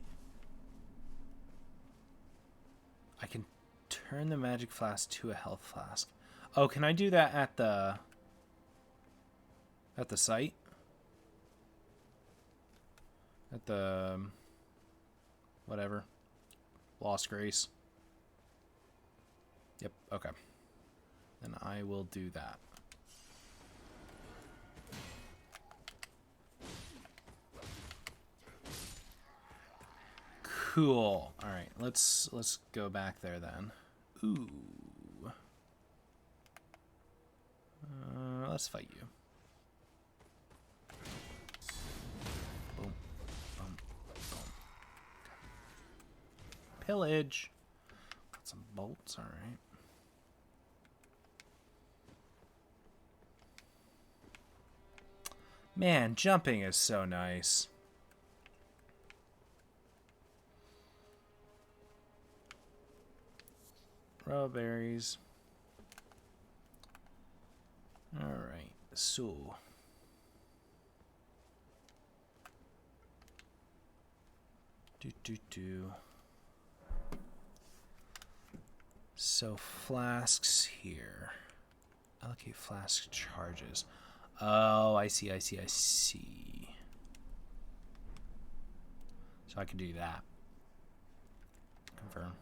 I can turn the magic flask to a health flask. Oh, can I do that at the site? At the whatever. Lost Grace. Yep, okay. Then I will do that. Cool. All right, let's go back there then. Ooh. Let's fight you. Boom. Boom. Boom. Pillage. Got some bolts. All right. Man, jumping is so nice. Raw berries. Alright, so so flasks here. Allocate flask charges. Oh, I see. So I can do that. Confirm.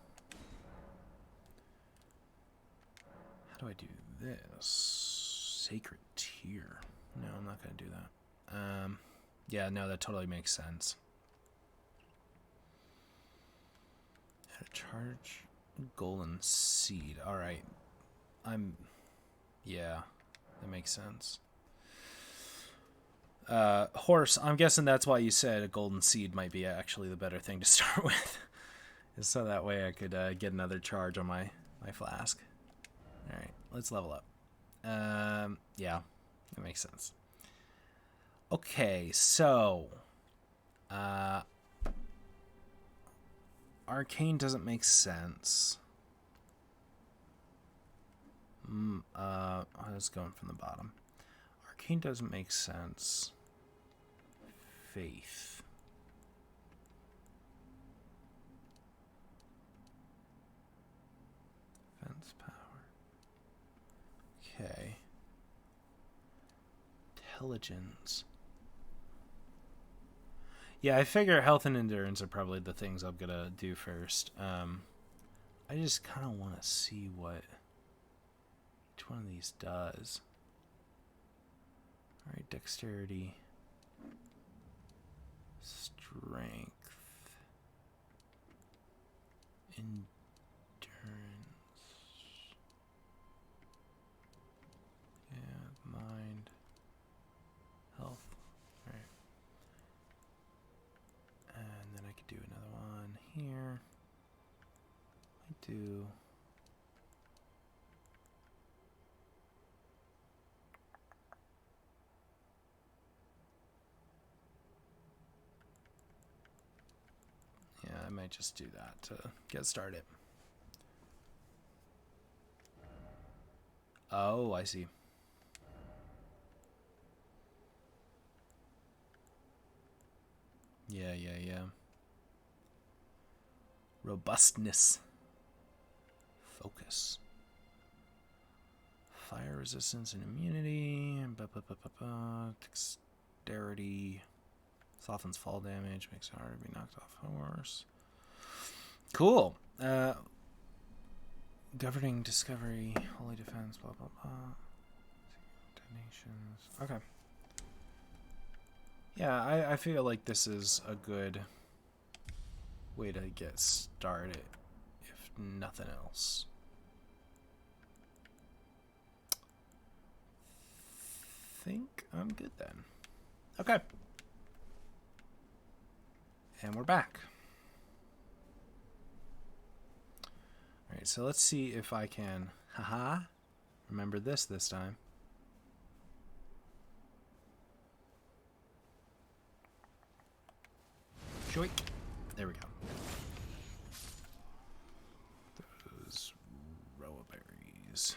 How do I do this? Sacred Tear. No, I'm not going to do that. Yeah, no, that totally makes sense. How to charge Golden Seed. All right. Yeah, that makes sense. Horse, I'm guessing that's why you said a Golden Seed might be actually the better thing to start with. So that way I could get another charge on my flask. Alright, let's level up. Yeah, that makes sense. Okay, so... Arcane doesn't make sense. I was going from the bottom. Arcane doesn't make sense. Faith. Defense power. Okay. Intelligence. Yeah, I figure health and endurance are probably the things I'm gonna do first. I just kind of want to see what each one of these does. All right, dexterity, strength, endurance, yeah, mind, health. All right, and then I could do another one here. I do. Yeah, I might just do that to get started. Oh, I see. Yeah. Robustness. Focus. Fire resistance and immunity. Dexterity. Softens fall damage. Makes it harder to be knocked off horse. Cool. Governing discovery. Holy defense. Blah, blah, blah. Detonations. Okay. Yeah, I feel like this is a good way to get started, if nothing else. Think I'm good then. Okay. And we're back. Alright, so let's see if I can, remember this time. Joink. There we go. Those roa berries.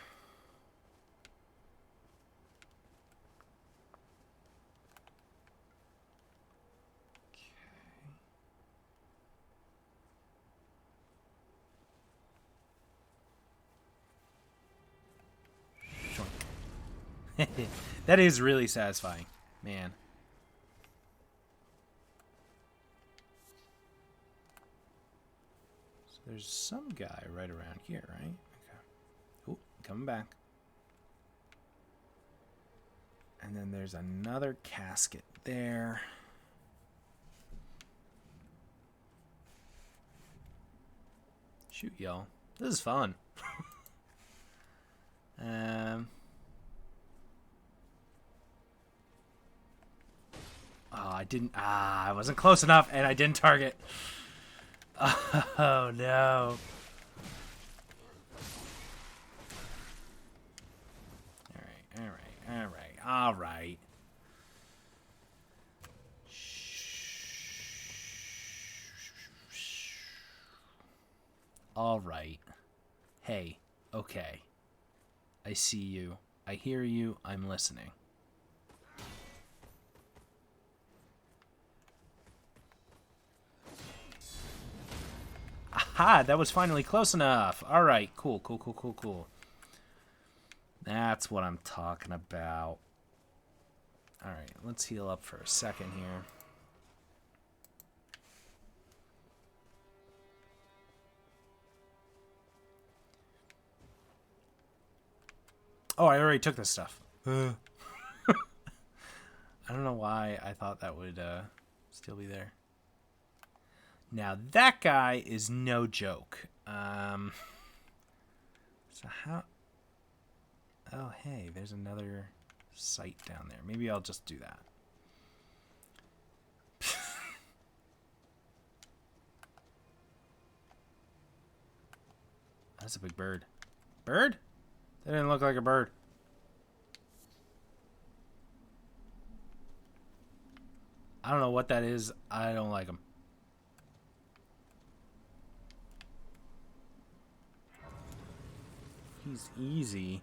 Okay. That is really satisfying, man. There's some guy right around here, right? Okay. Ooh, coming back. And then there's another casket there. Shoot, y'all. This is fun. Oh, I didn't. I wasn't close enough, and I didn't target. Oh no. All right. All right. Hey, okay. I see you. I hear you. I'm listening. Aha, that was finally close enough. All right, cool. That's what I'm talking about. All right, let's heal up for a second here. Oh, I already took this stuff. I don't know why I thought that would still be there. Now, that guy is no joke. So how... Oh, hey, there's another site down there. Maybe I'll just do that. That's a big bird. Bird? That didn't look like a bird. I don't know what that is. I don't like them. He's easy.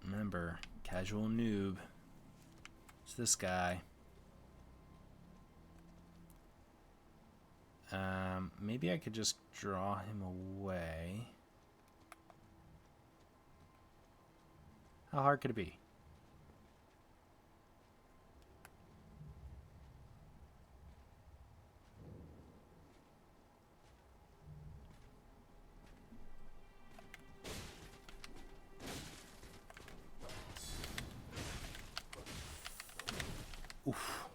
Remember, casual noob. It's this guy. Maybe I could just draw him away. How hard could it be? Oof.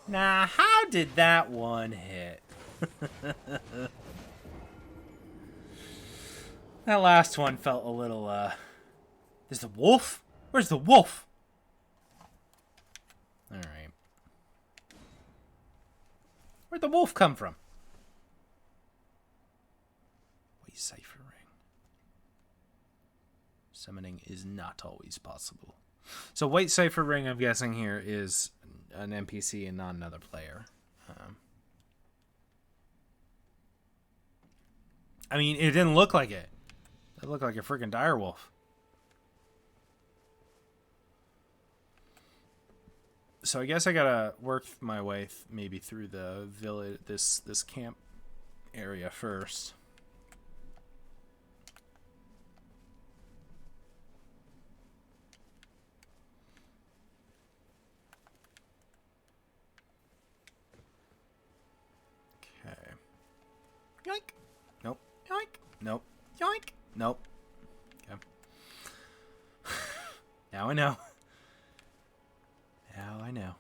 Nah, how did that one hit? That last one felt a little, There's the wolf? Where's the wolf? Alright. Where'd the wolf come from? Wait, cipher ring. Summoning is not always possible. So White Cipher Ring, I'm guessing here, is an NPC and not another player. I mean, it didn't look like it. It looked like a freaking direwolf. So I guess I gotta work my way maybe through the village, this camp area first. Yoink. Nope. Yoink. Nope. Yoink. Nope. Okay. Now I know. Now I know.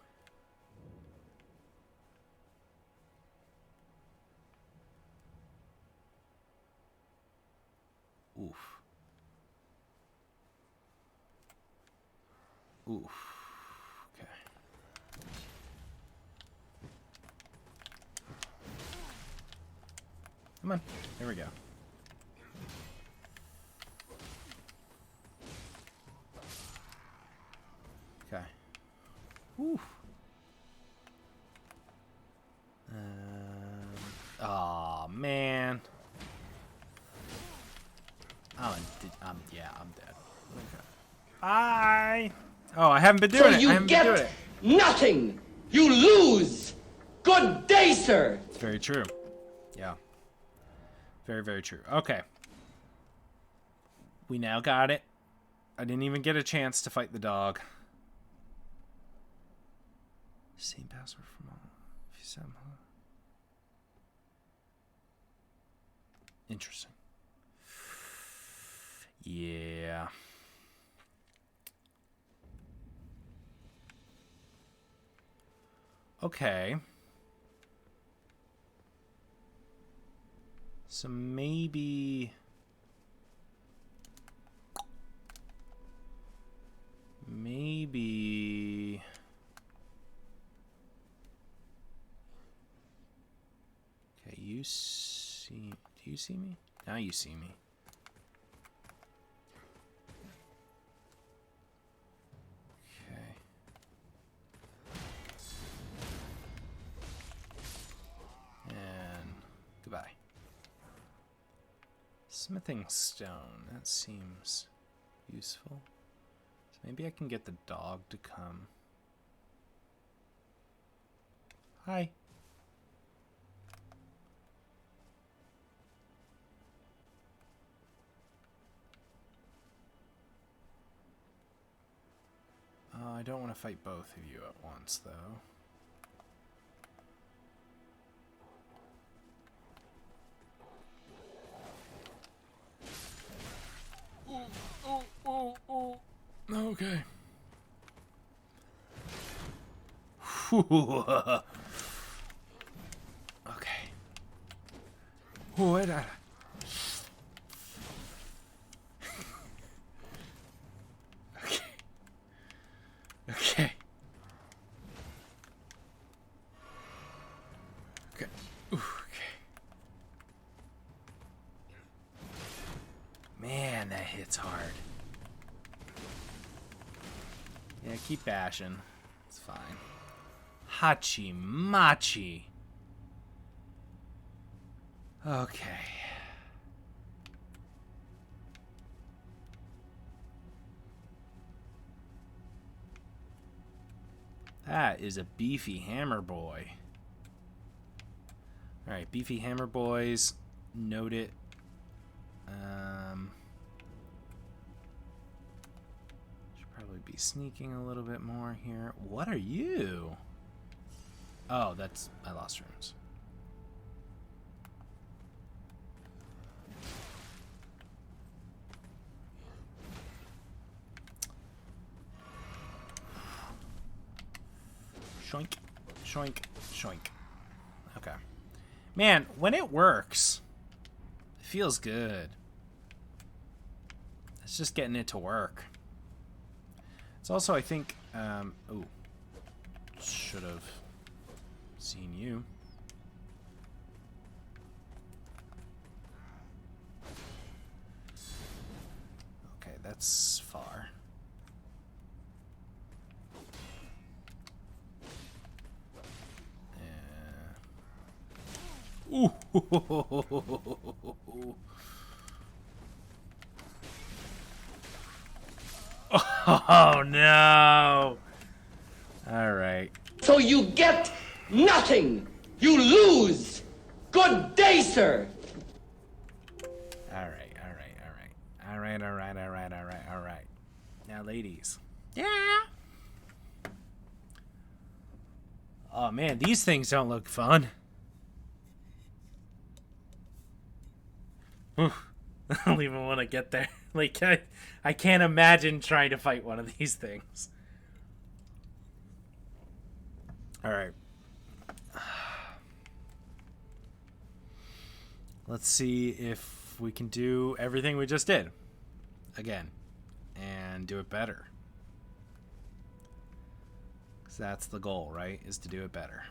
Oof. Oof. Okay. Come on. There we go. Okay. Whew. Oh man. I'm dead. Okay. Bye. Oh, I haven't been doing it. I So you haven't been doing get it. nothing. You lose. Good day, sir. It's very true. Yeah. Very, very true. Okay. We now got it. I didn't even get a chance to fight the dog. Same password from all. If you said, interesting. Yeah. Okay. So maybe... Okay, you see... Do you see me? Now you see me. Okay. And... Goodbye. Smithing stone. That seems useful. So maybe I can get the dog to come. Hi. I don't want to fight both of you at once, though. Okay. Okay. What? Okay. Okay. Okay. Ooh, okay. Man, that hits hard. Yeah, keep bashing. It's fine. Hachi Machi. Okay. That is a beefy hammer boy. Alright, beefy hammer boys. Note it. Should probably be sneaking a little bit more here. What are you? Oh, that's... I lost runes. Shoink, shoink, shoink. Okay. Man, when it works, it feels good. It's just getting it to work. It's also, I think, ooh, should have seen you. Okay, that's far. Ooh. Oh no. All right. So you get nothing. You lose. Good day, sir. All right. All right. Now, ladies. Yeah. Oh man, these things don't look fun. I don't even want to get there. Like, I can't imagine trying to fight one of these things. Alright. Let's see if we can do everything we just did. Again. And do it better. Because that's the goal, right? Is to do it better.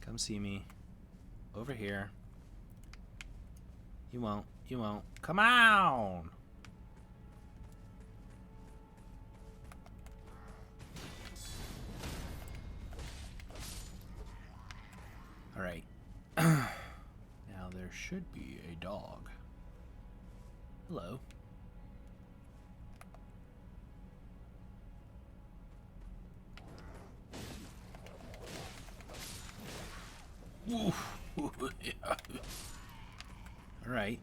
Come see me. Over here. You won't. You won't. Come on! Alright. Now there should be a dog. Hello. Ooh. Yeah. Alright.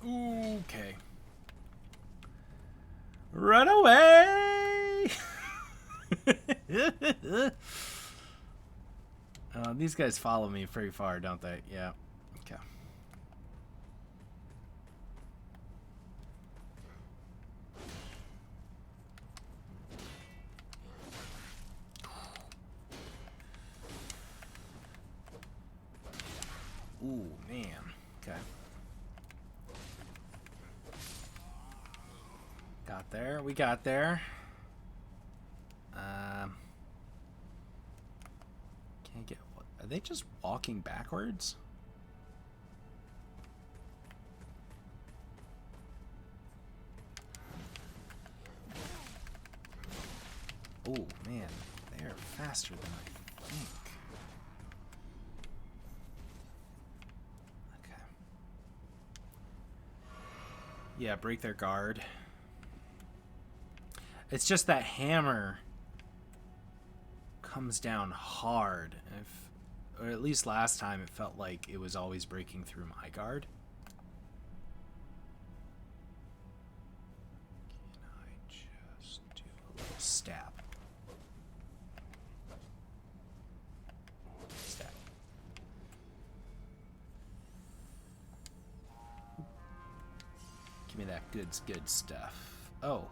Okay. Run away! These guys follow me pretty far, don't they? Yeah. Okay. Ooh, man. Okay. Got there. We got there. Can't get... Are they just walking backwards? Oh, man. They are faster than I think. Okay. Yeah, break their guard. It's just that hammer comes down hard. Or at least last time it felt like it was always breaking through my guard. Can I just do a little stab? Stab. Give me that good stuff. Oh.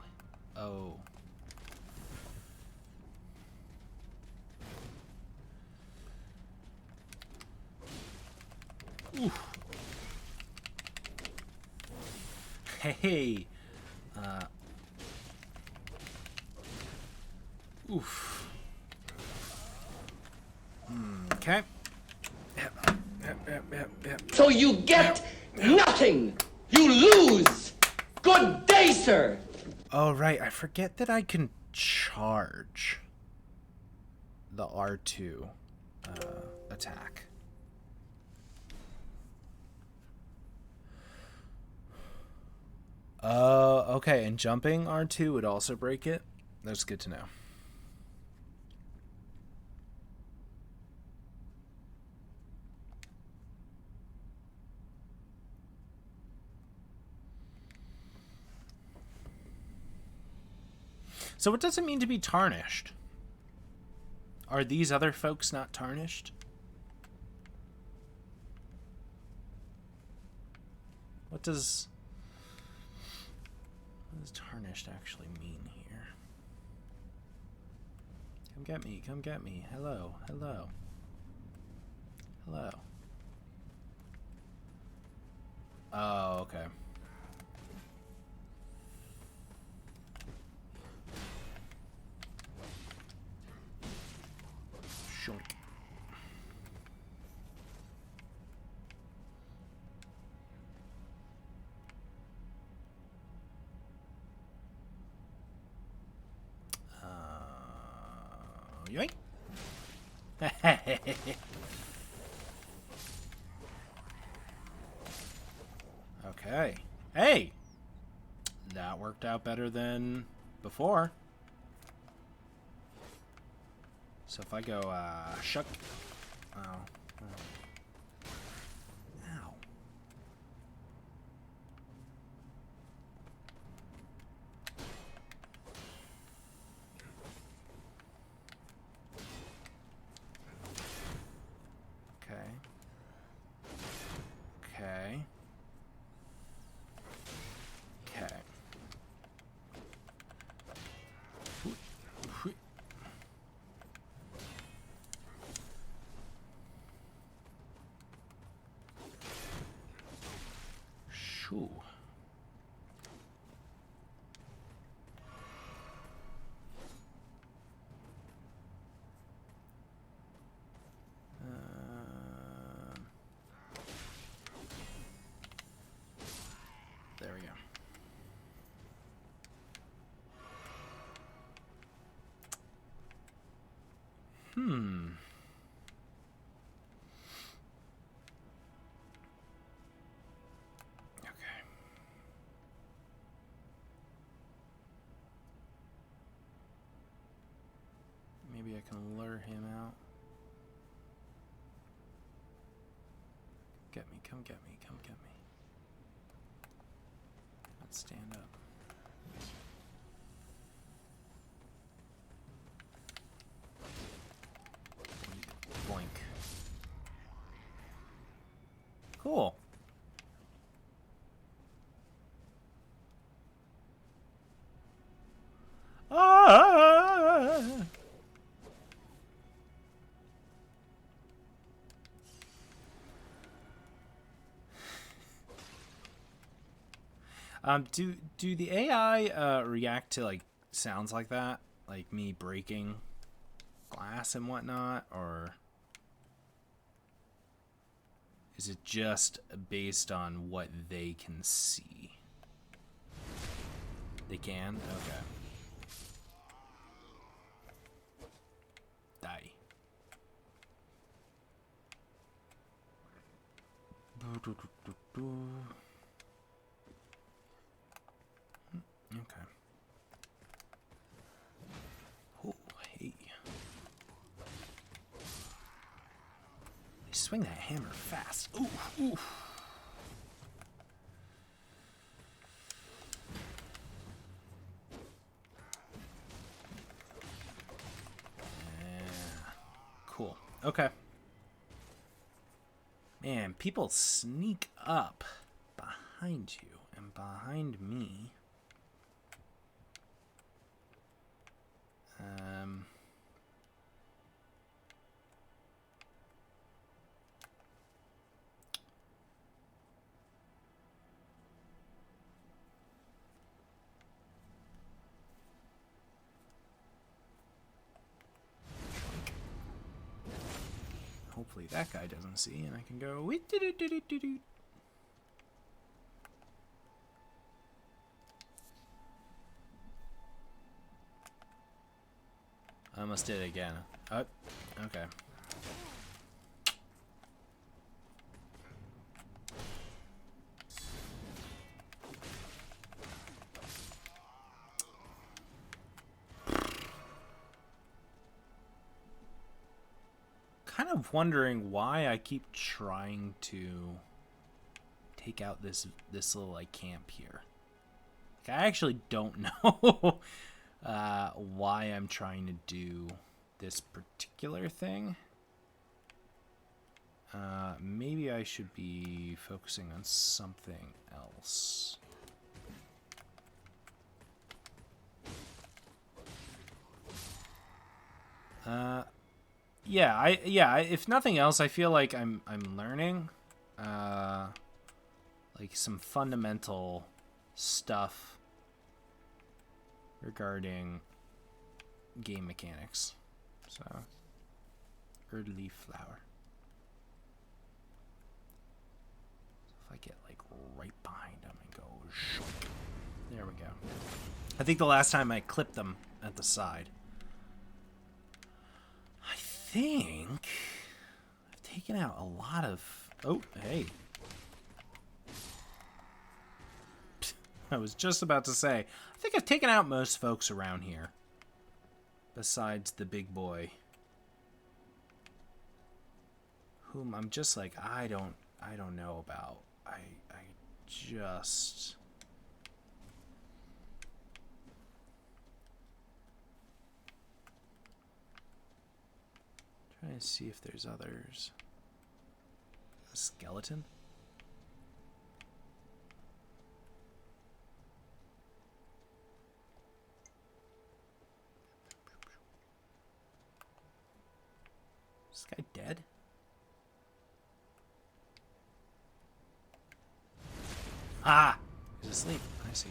Oof. Hey. Oof. Okay. Yep. So you get nothing. You lose. Good day, sir. Oh, right. I forget that I can charge the R2 attack. Okay, and jumping R2 would also break it? That's good to know. So what does it mean to be tarnished? Are these other folks not tarnished? What does tarnished actually mean here? Come get me, come get me. Hello, hello. Hello. Oh, okay. Shunk. Yoink. Okay. Hey! That worked out better than before. So if I go, shuck. Oh. Ow. Okay. Okay. Okay. Shoo. There we go. Okay. Maybe I can lure him out. Get me, come get me, come get me. Let's stand up. Boink. Boink. Cool. Ah! Do the AI react to like sounds like that, like me breaking glass and whatnot, or is it just based on what they can see? They can? Okay. Die. Okay. Oh, hey. They swing that hammer fast. Ooh, ooh. Yeah. Cool. Okay. Man, people sneak up behind you and behind me. Hopefully that guy doesn't see, and I can go. Wee-doo-doo-doo-doo-doo. I almost did it again. Oh, okay. of wondering why I keep trying to take out this little like camp here. Like, I actually don't know why I'm trying to do this particular thing. Maybe I should be focusing on something else. Yeah, if nothing else, I feel like I'm learning like some fundamental stuff regarding game mechanics. So, early flower. If I get like right behind them and go, shoink. There we go. I think the last time I clipped them at the side. I think I've taken out a lot of. Oh, hey. I was just about to say, I think I've taken out most folks around here. Besides the big boy. Whom I'm just like, I don't know about. I just... Trying to see if there's others. A skeleton? Is this guy dead? Ah! He's asleep. I see.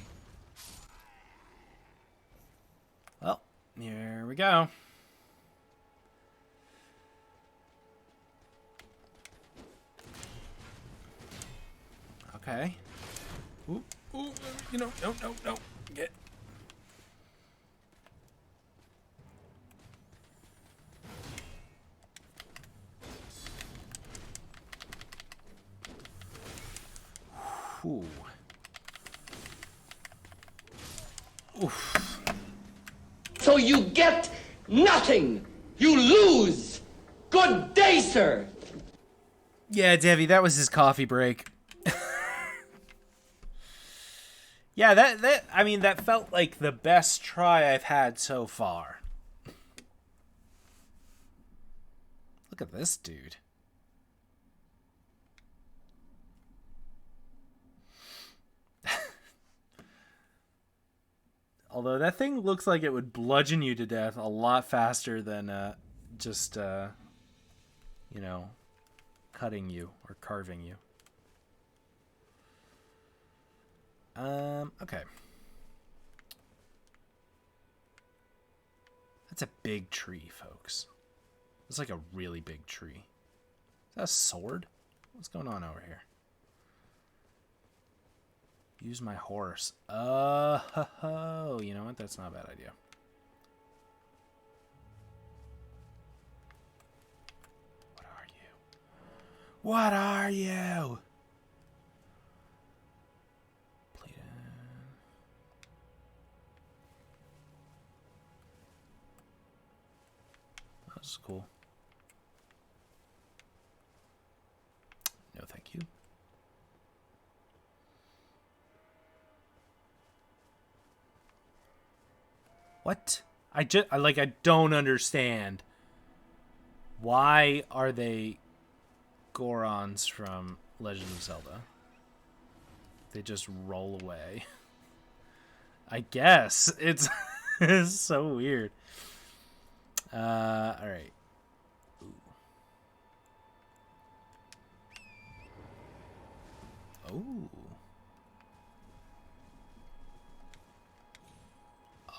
Well, here we go. Okay. Ooh, you know, no. Get. Ooh. Oof. So you get nothing. You lose. Good day, sir. Yeah, Devi, that was his coffee break. Yeah, that felt like the best try I've had so far. Look at this dude. Although that thing looks like it would bludgeon you to death a lot faster than just you know, cutting you or carving you. Okay. That's a big tree, folks. It's like a really big tree. Is that a sword? What's going on over here? Use my horse. Oh, you know what? That's not a bad idea. What are you? What are you? That's cool. No, thank you. What? I don't understand. Why are they Gorons from Legend of Zelda? They just roll away. I guess. It's so weird. Alright. Oh.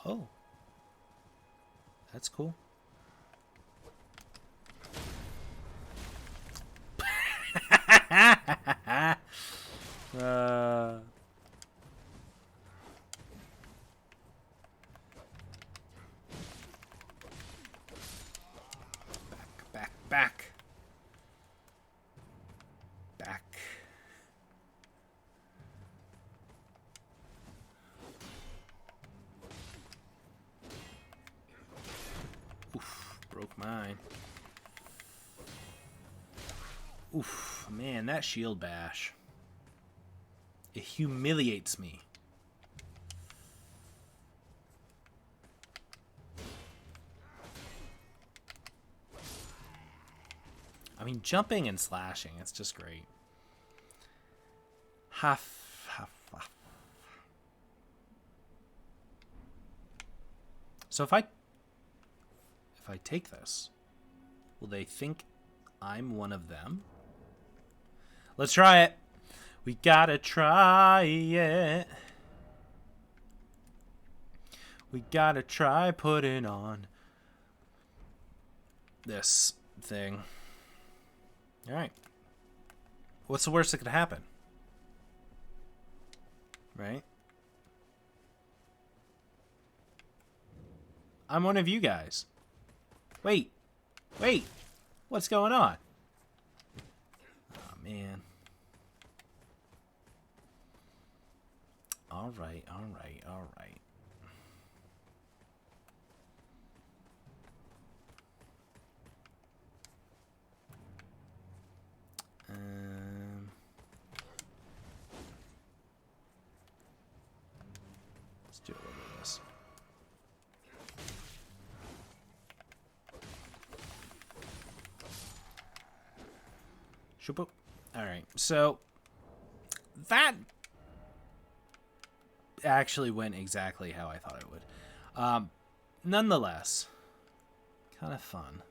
Oh. That's cool. Back. Oof, broke mine. Oof, man, that shield bash. It humiliates me. I mean, jumping and slashing, it's just great. Huff, huff, huff. So if I take this, will they think I'm one of them? Let's try it. We gotta try it. We gotta try putting on this thing. Alright. What's the worst that could happen? Right? I'm one of you guys. Wait. Wait. What's going on? Oh, man. Alright, alright, alright. Let's do a little bit of this. Shoop. Alright, so that actually went exactly how I thought it would. Nonetheless, kind of fun.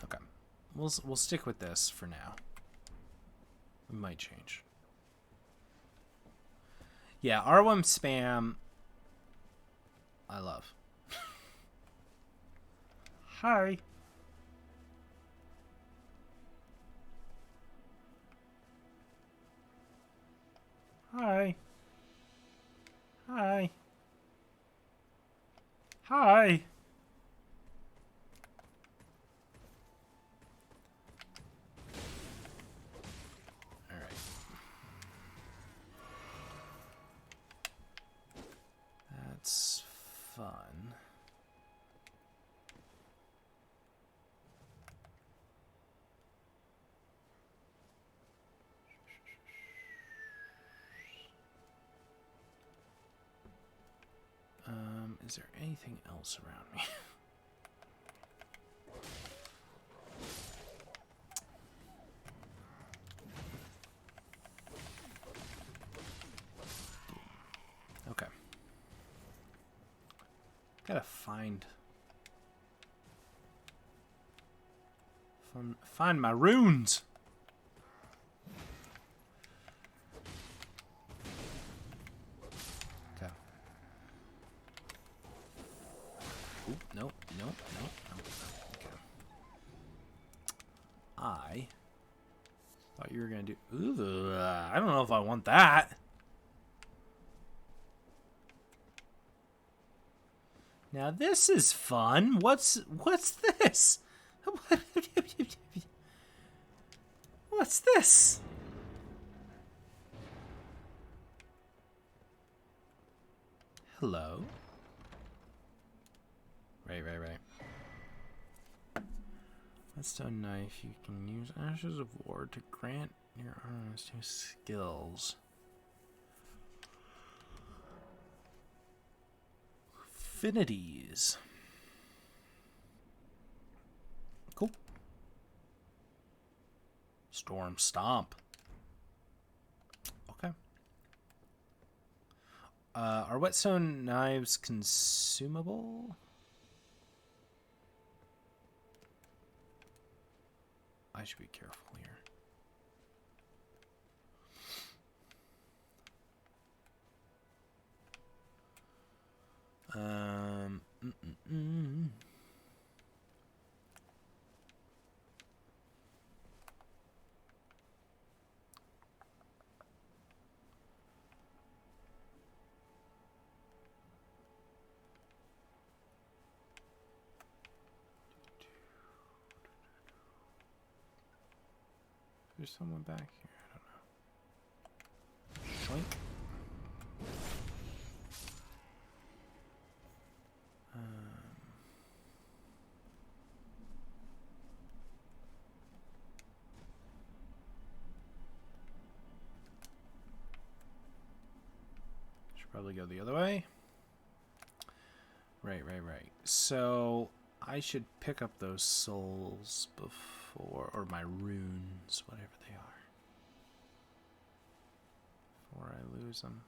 Okay, we'll stick with this for now. We might change. Yeah, R1 spam. I love. Hi. Hi. Hi. Hi. All right. That's fun. Is there anything else around me? Okay. Gotta find my runes. Okay. Oop, nope, nope, nope, nope. Okay. I thought you were gonna do. Ooh, I don't know if I want that. Now this is fun. What's this? What's this? Hello. Right. Whetstone knife. You can use Ashes of War to grant your arms new skills. Affinities. Cool. Storm Stomp. Okay. Are whetstone knives consumable? I should be careful here. There's someone back here. I don't know. Shoink. Should probably go the other way. Right. So I should pick up those souls before, or my runes, whatever they are, before I lose them.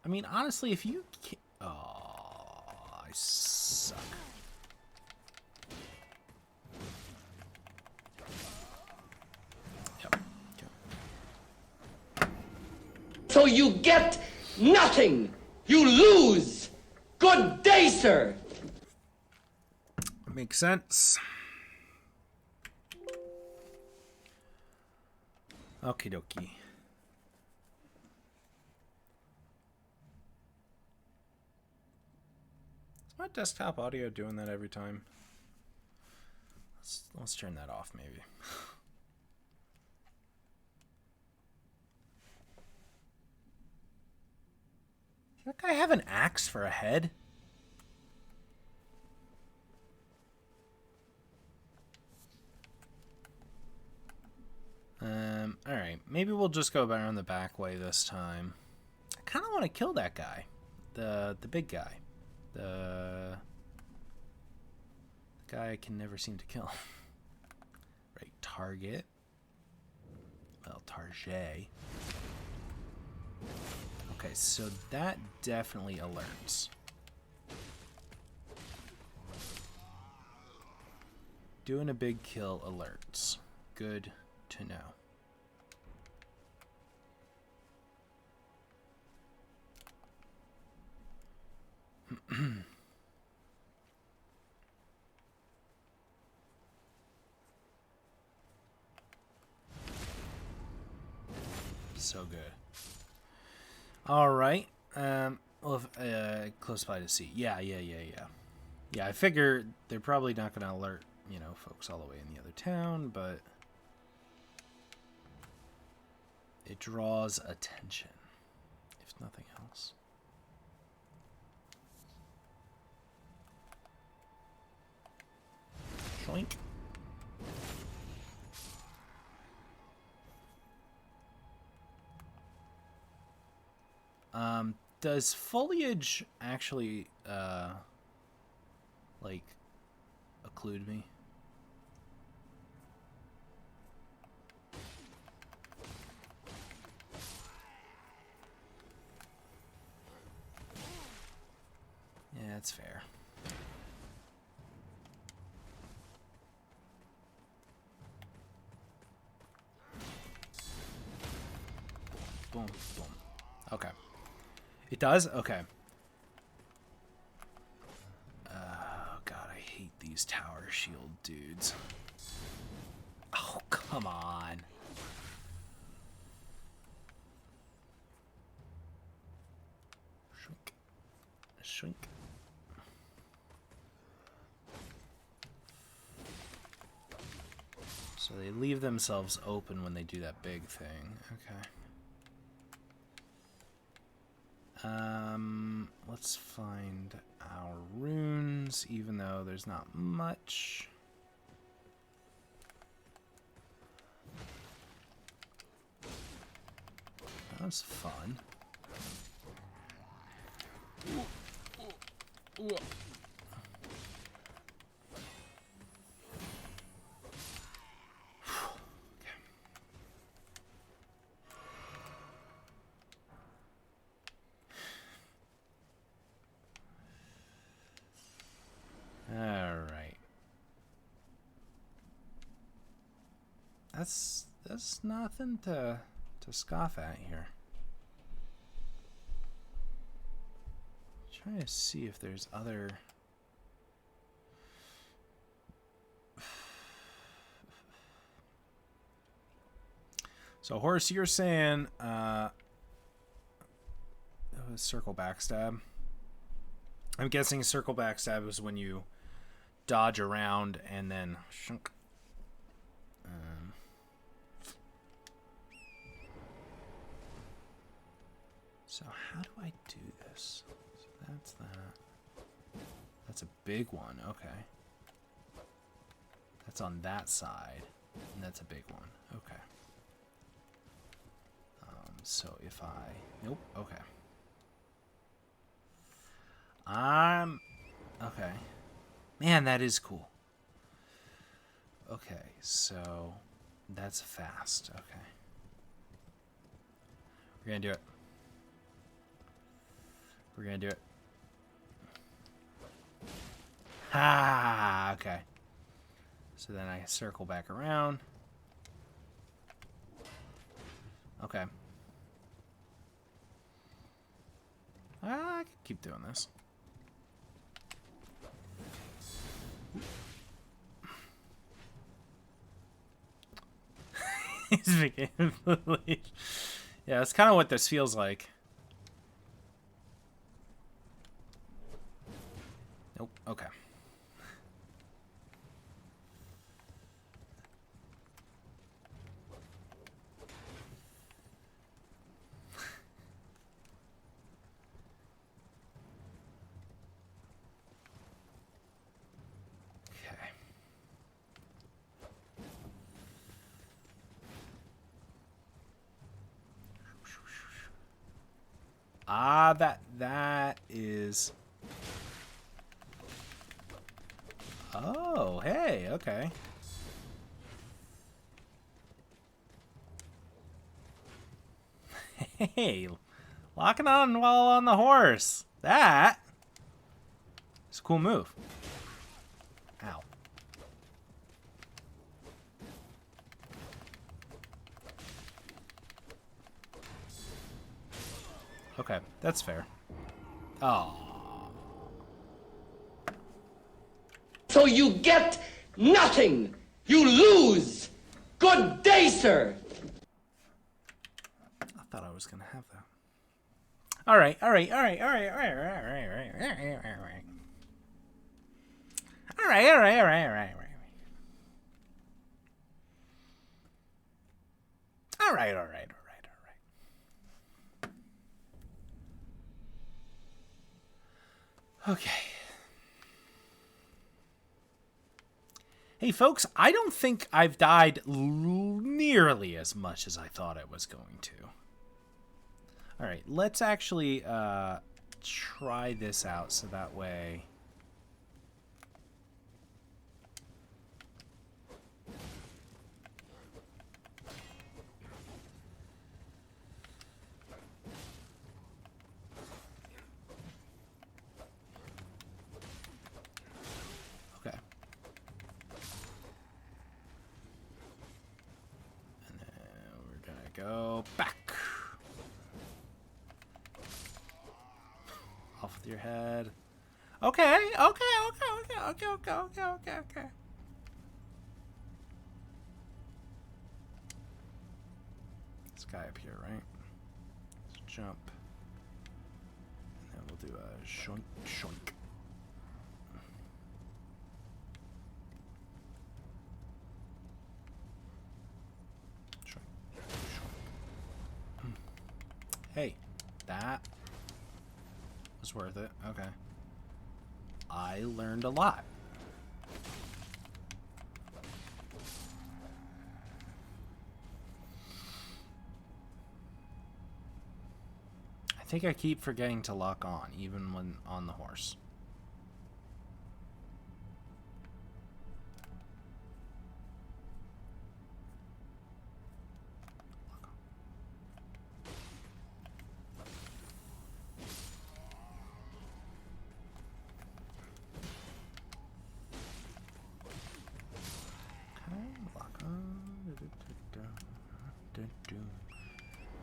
I mean, honestly, if you can't... Oh, I suck. Yep. Okay. So you get nothing. You lose. Good day, sir. Makes sense. Okie dokie. Is my desktop audio doing that every time? Let's turn that off, maybe. Does that guy have an axe for a head? Alright. Maybe we'll just go around the back way this time. I kind of want to kill that guy. The big guy. The guy I can never seem to kill. Right, target. Well, target. Okay, so that definitely alerts. Doing a big kill alerts. Good to know. So good. All right. Well, close by to see. Yeah. Yeah, I figure they're probably not going to alert, you know, folks all the way in the other town, but it draws attention, if nothing else. Shoink. Does foliage actually, like, occlude me? Yeah, that's fair. Boom, boom. Okay. It does? Okay. Oh, God, I hate these tower shield dudes. Oh, come on. Shrink. Shrink. So they leave themselves open when they do that big thing. Okay. Let's find our runes, even though there's not much. That was fun. Alright. That's nothing to scoff at here. Trying to see if there's other... So, Horace, you're saying circle backstab. I'm guessing circle backstab is when you dodge around and then shunk. So how do I do this? So that's that. That's a big one. Okay. That's on that side. And that's a big one. Okay. So if I... Nope. Okay. Okay. Man, that is cool. Okay, so that's fast. Okay. We're gonna do it. We're gonna do it. Ah, okay. So then I circle back around. Okay. I can keep doing this. He's beginning to leave. Yeah, that's kind of what this feels like. Nope. Okay. Okay. Ah, that is... Oh, hey, okay. Hey, locking on while on the horse. That is a cool move. Ow. Okay, that's fair. Oh. So you get nothing. You lose. Good day, sir. I thought I was gonna have that. All right. All right. Okay. Hey, folks, I don't think I've died nearly as much as I thought I was going to. All right, let's actually try this out so that way... Okay. And then we're gonna go back. Off with your head. Okay. This guy up here, right? Let's jump. And then we'll do a shoink, shoink. Shoink, shoink. Hey, that was worth it. Okay. I learned a lot. I think I keep forgetting to lock on, even when on the horse.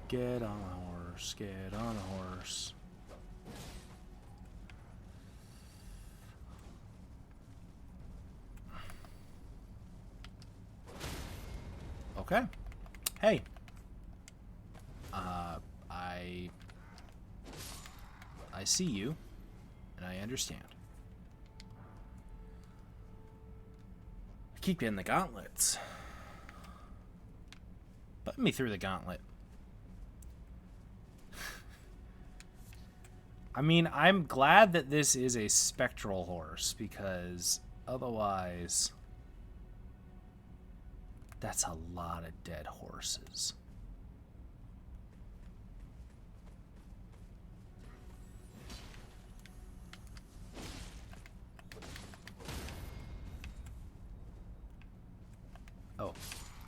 Get on a horse, get on a horse. Okay. Hey. I see you, and I understand. I keep getting the gauntlets. Put me through the gauntlet. I mean, I'm glad that this is a spectral horse, because otherwise that's a lot of dead horses. Oh,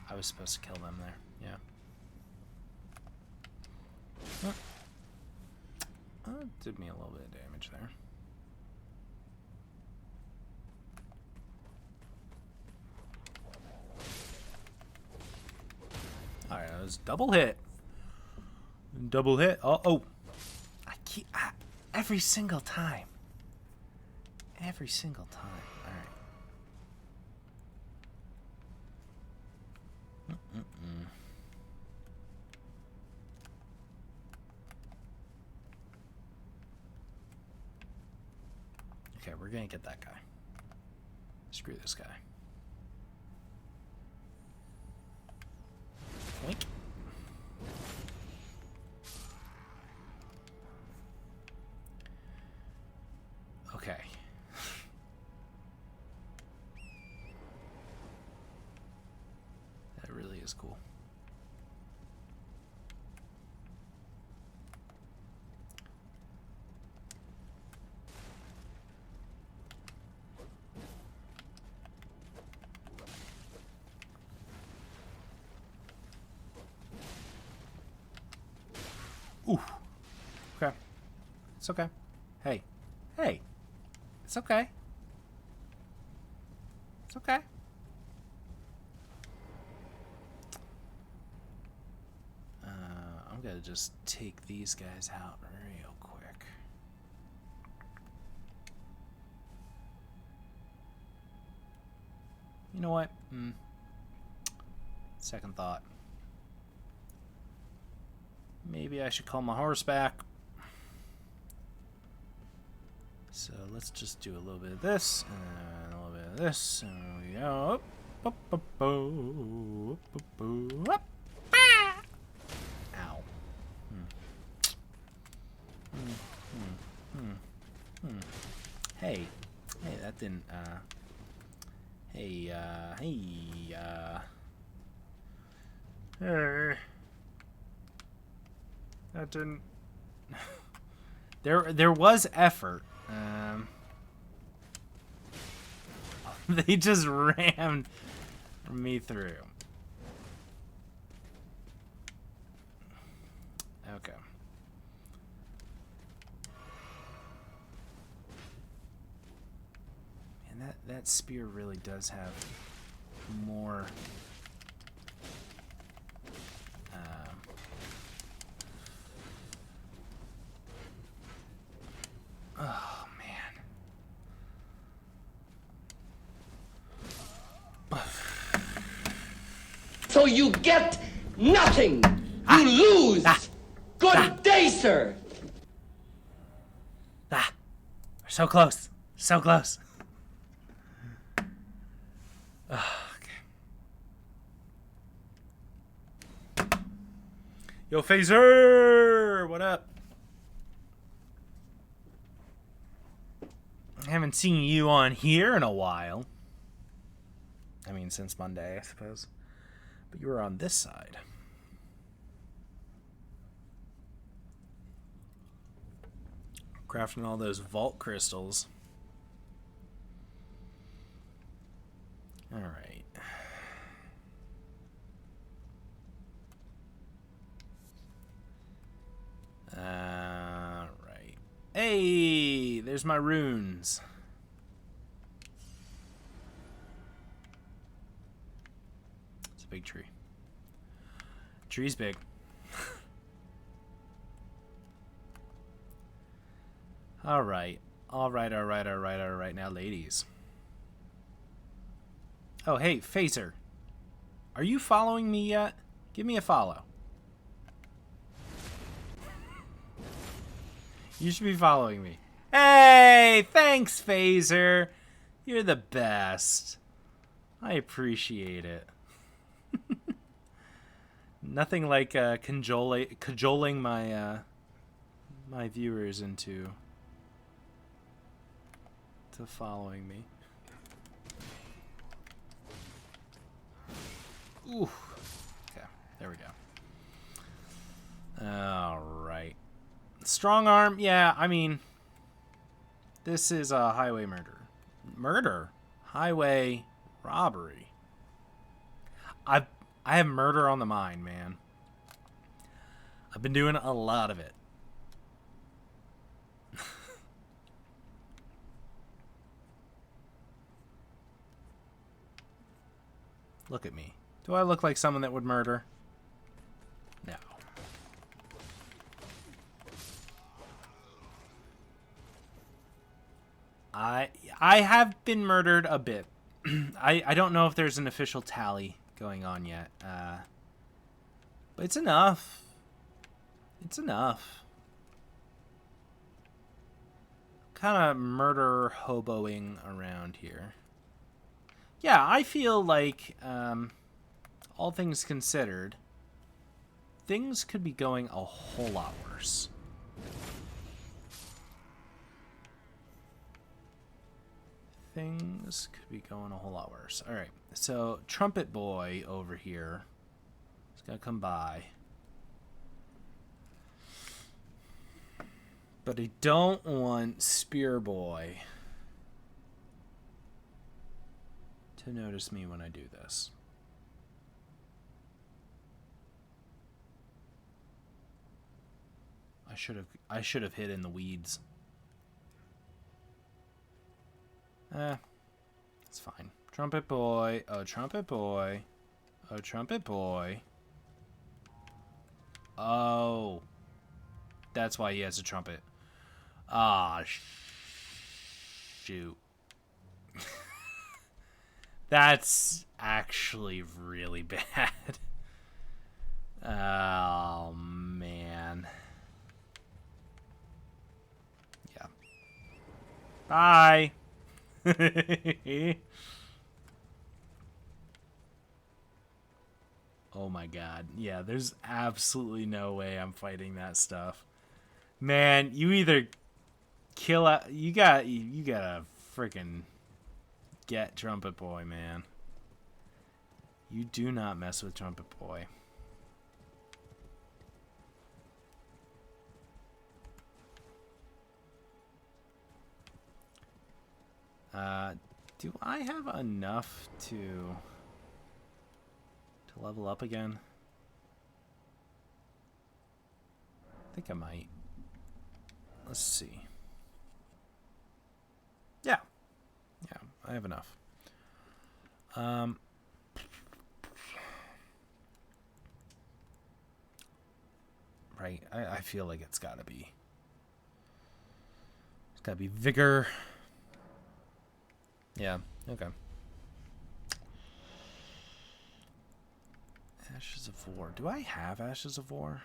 I was supposed to kill them there. Yeah. Did me a little bit of damage there. Alright, that was double hit. Double hit. Oh. Every single time. Every single time. Alright. Okay, we're gonna get that guy. Screw this guy. Wink. Okay. That really is cool. Ooh. Okay. It's okay. Hey. Hey. It's okay. It's okay. I'm gonna just take these guys out real quick. You know what? Second thought. Maybe I should call my horse back. So let's just do a little bit of this and a little bit of this, and we go up, up, up, up, up, up. Ow. Hey, that didn't. Hey. That didn't. There was effort. They just rammed me through. Okay. And that spear really does have more. Oh, man. So you get nothing. You lose. Good day, sir. We're so close. So close. Okay. Yo, Phaser! What up? I haven't seen you on here in a while. I mean, since Monday, I suppose. But you were on this side. Crafting all those vault crystals. Alright. Alright. Hey! There's my runes. It's a big tree. Tree's big. Alright. Alright. Now, ladies. Oh, hey, Phaser. Are you following me yet? Give me a follow. You should be following me. Hey, thanks, Phaser. You're the best. I appreciate it. Nothing like cajoling my my viewers into following me. Ooh. Okay, there we go. Alright. Strong arm, yeah, I mean, this is a highway murder. Murder? Highway robbery. I have murder on the mind, man. I've been doing a lot of it. Look at me. Do I look like someone that would murder? No. I have been murdered a bit. I don't know if there's an official tally going on yet. But it's enough. It's enough. Kind of murder hoboing around here. Yeah, I feel like, all things considered, things could be going a whole lot worse. Things could be going a whole lot worse. Alright, so Trumpet Boy over here is going to come by. But I don't want Spear Boy to notice me when I do this. I should have hid in the weeds. It's fine. Trumpet Boy. Oh, Trumpet Boy. Oh, Trumpet Boy. Oh. That's why he has a trumpet. Ah, shoot. That's actually really bad. Oh, man. Yeah. Bye. Oh my god. Yeah, there's absolutely no way I'm fighting that stuff. Man, you either kill out... You gotta freaking get Trumpet Boy, man. You do not mess with Trumpet Boy. Do I have enough to level up again? I think I might. Let's see. Yeah. Yeah, I have enough. Right, I feel like it's gotta be vigor. Yeah, okay. Ashes of War. Do I have Ashes of War?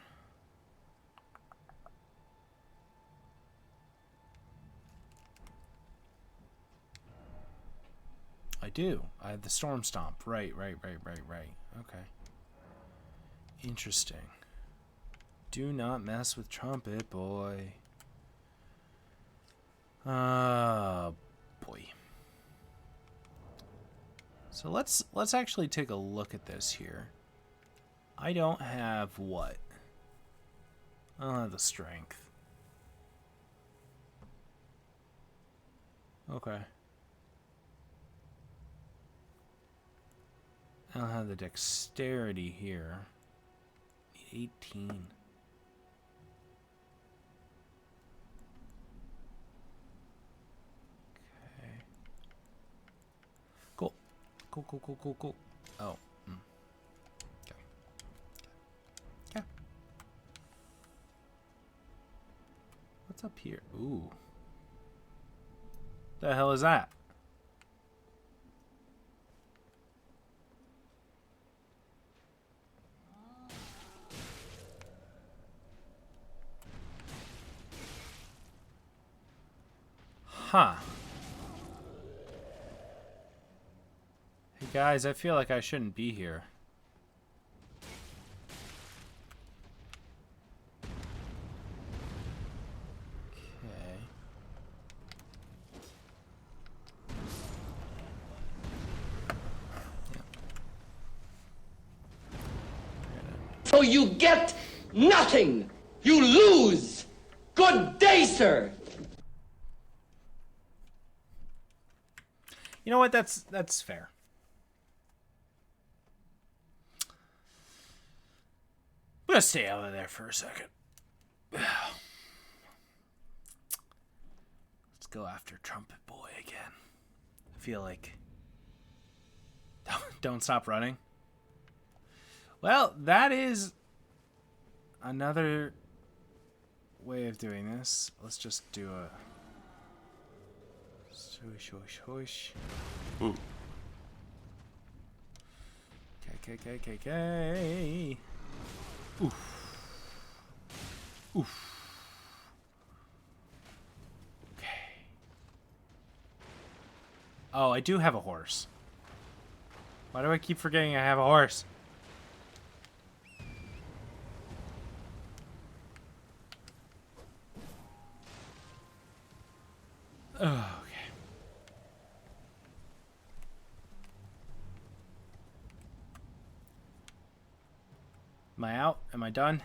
I do. I have the Storm Stomp. Right. Okay. Interesting. Do not mess with Trumpet Boy. Boy. So let's actually take a look at this here. I don't have what? I don't have the strength. Okay. I don't have the dexterity here. Need 18. Okay. Cool. Cool. Oh. Okay. Okay. What's up here? Ooh. The hell is that? Huh. Hey guys, I feel like I shouldn't be here. So you get nothing. You lose. Good day, sir. You know what? That's fair. I'm gonna stay out of there for a second. Let's go after Trumpet Boy again. I feel like... Don't stop running. Well, that is another way of doing this. Let's just do a... Swish, swish, swish. Ooh. K. Oof. Oof. Okay. Oh, I do have a horse. Why do I keep forgetting I have a horse? Oh, okay. Am I out? Am I done?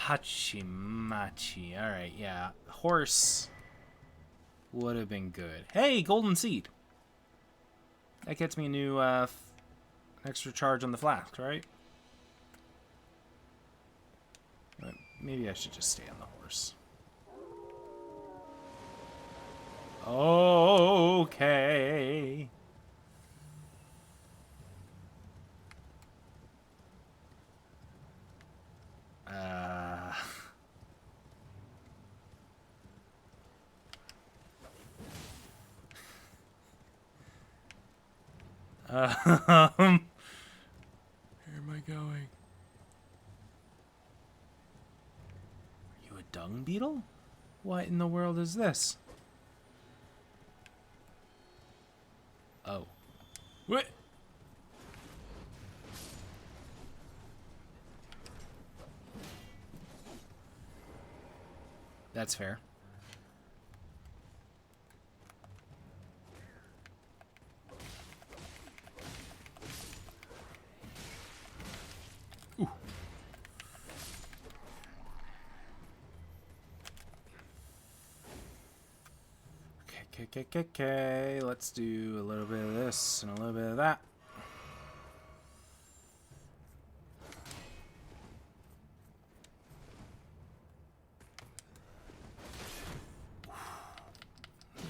Hachimachi. Alright, yeah. Horse would have been good. Hey, golden seed. That gets me a new extra charge on the flask, right? Maybe I should just stay on the horse. Okay. Where am I going? Are you a dung beetle? What in the world is this? Oh. What? That's fair. Ooh. Okay. Let's do a little bit of this and a little bit of that.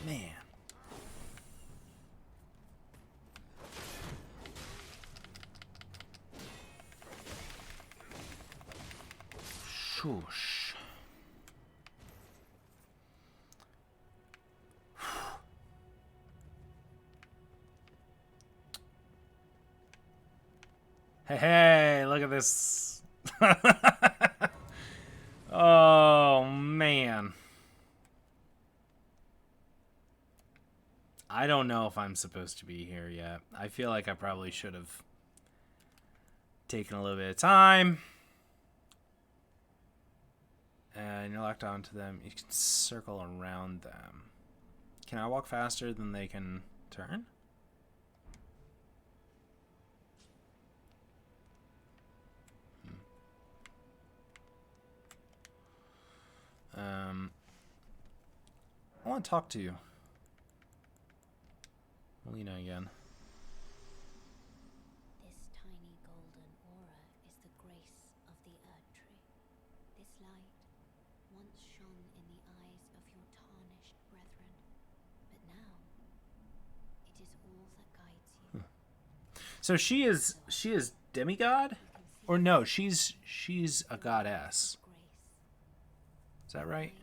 Man. Shush. Hey, look at this. Oh, man. I don't know if I'm supposed to be here yet. I feel like I probably should have taken a little bit of time. And you're locked onto them. You can circle around them. Can I walk faster than they can turn? I want to talk to you. Melina again. This tiny golden aura is the grace of the Earth Tree. This light once shone in the eyes of your tarnished brethren, but now it is all that guides you. So she is demigod? Or no, she's a goddess. Is that right?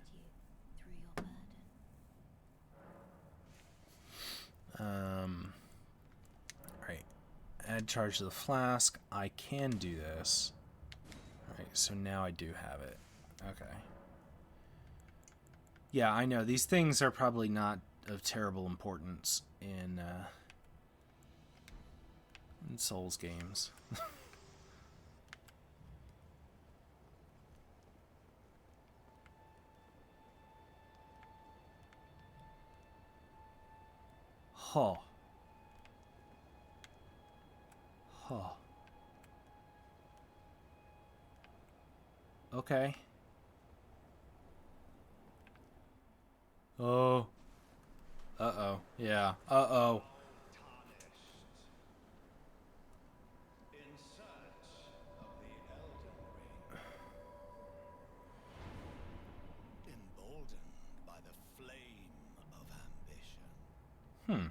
Right. Add charge to the flask. I can do this. Alright, so now I do have it. Okay. Yeah, I know. These things are probably not of terrible importance in Souls games. Huh. Huh. Okay. Oh. Uh-oh. Yeah. Uh-oh. In search of the Elden Ring. Emboldened by the flame of ambition. Hmm.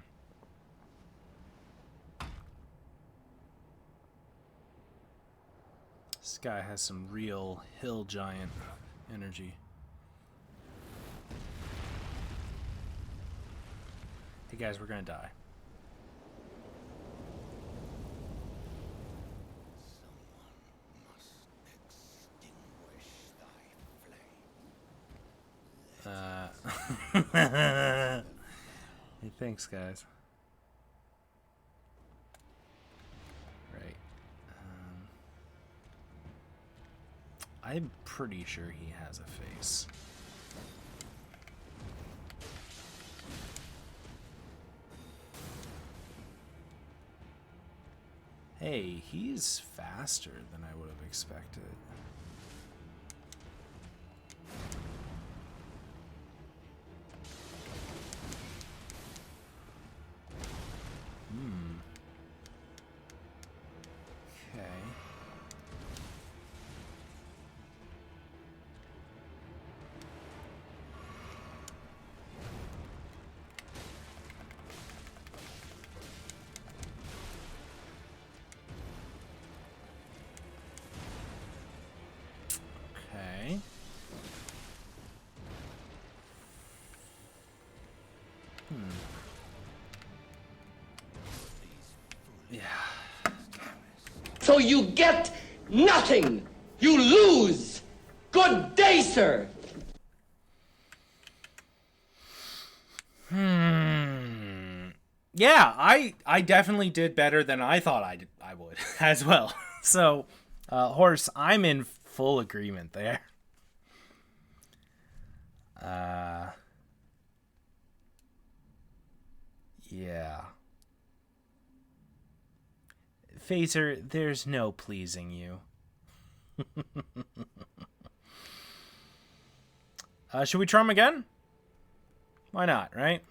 This guy has some real hill giant energy. Hey guys, we're gonna die. Someone must extinguish thy flame. Hey, thanks, guys. Right. I'm pretty sure he has a face. Hey, he's faster than I would have expected. Okay. Okay. Yeah. So you get nothing. You lose. Good day, sir. Yeah, I definitely did better than I thought I would as well. So, Horse, I'm in full agreement there. Yeah. Phaser, there's no pleasing you. Should we try him again? Why not, right?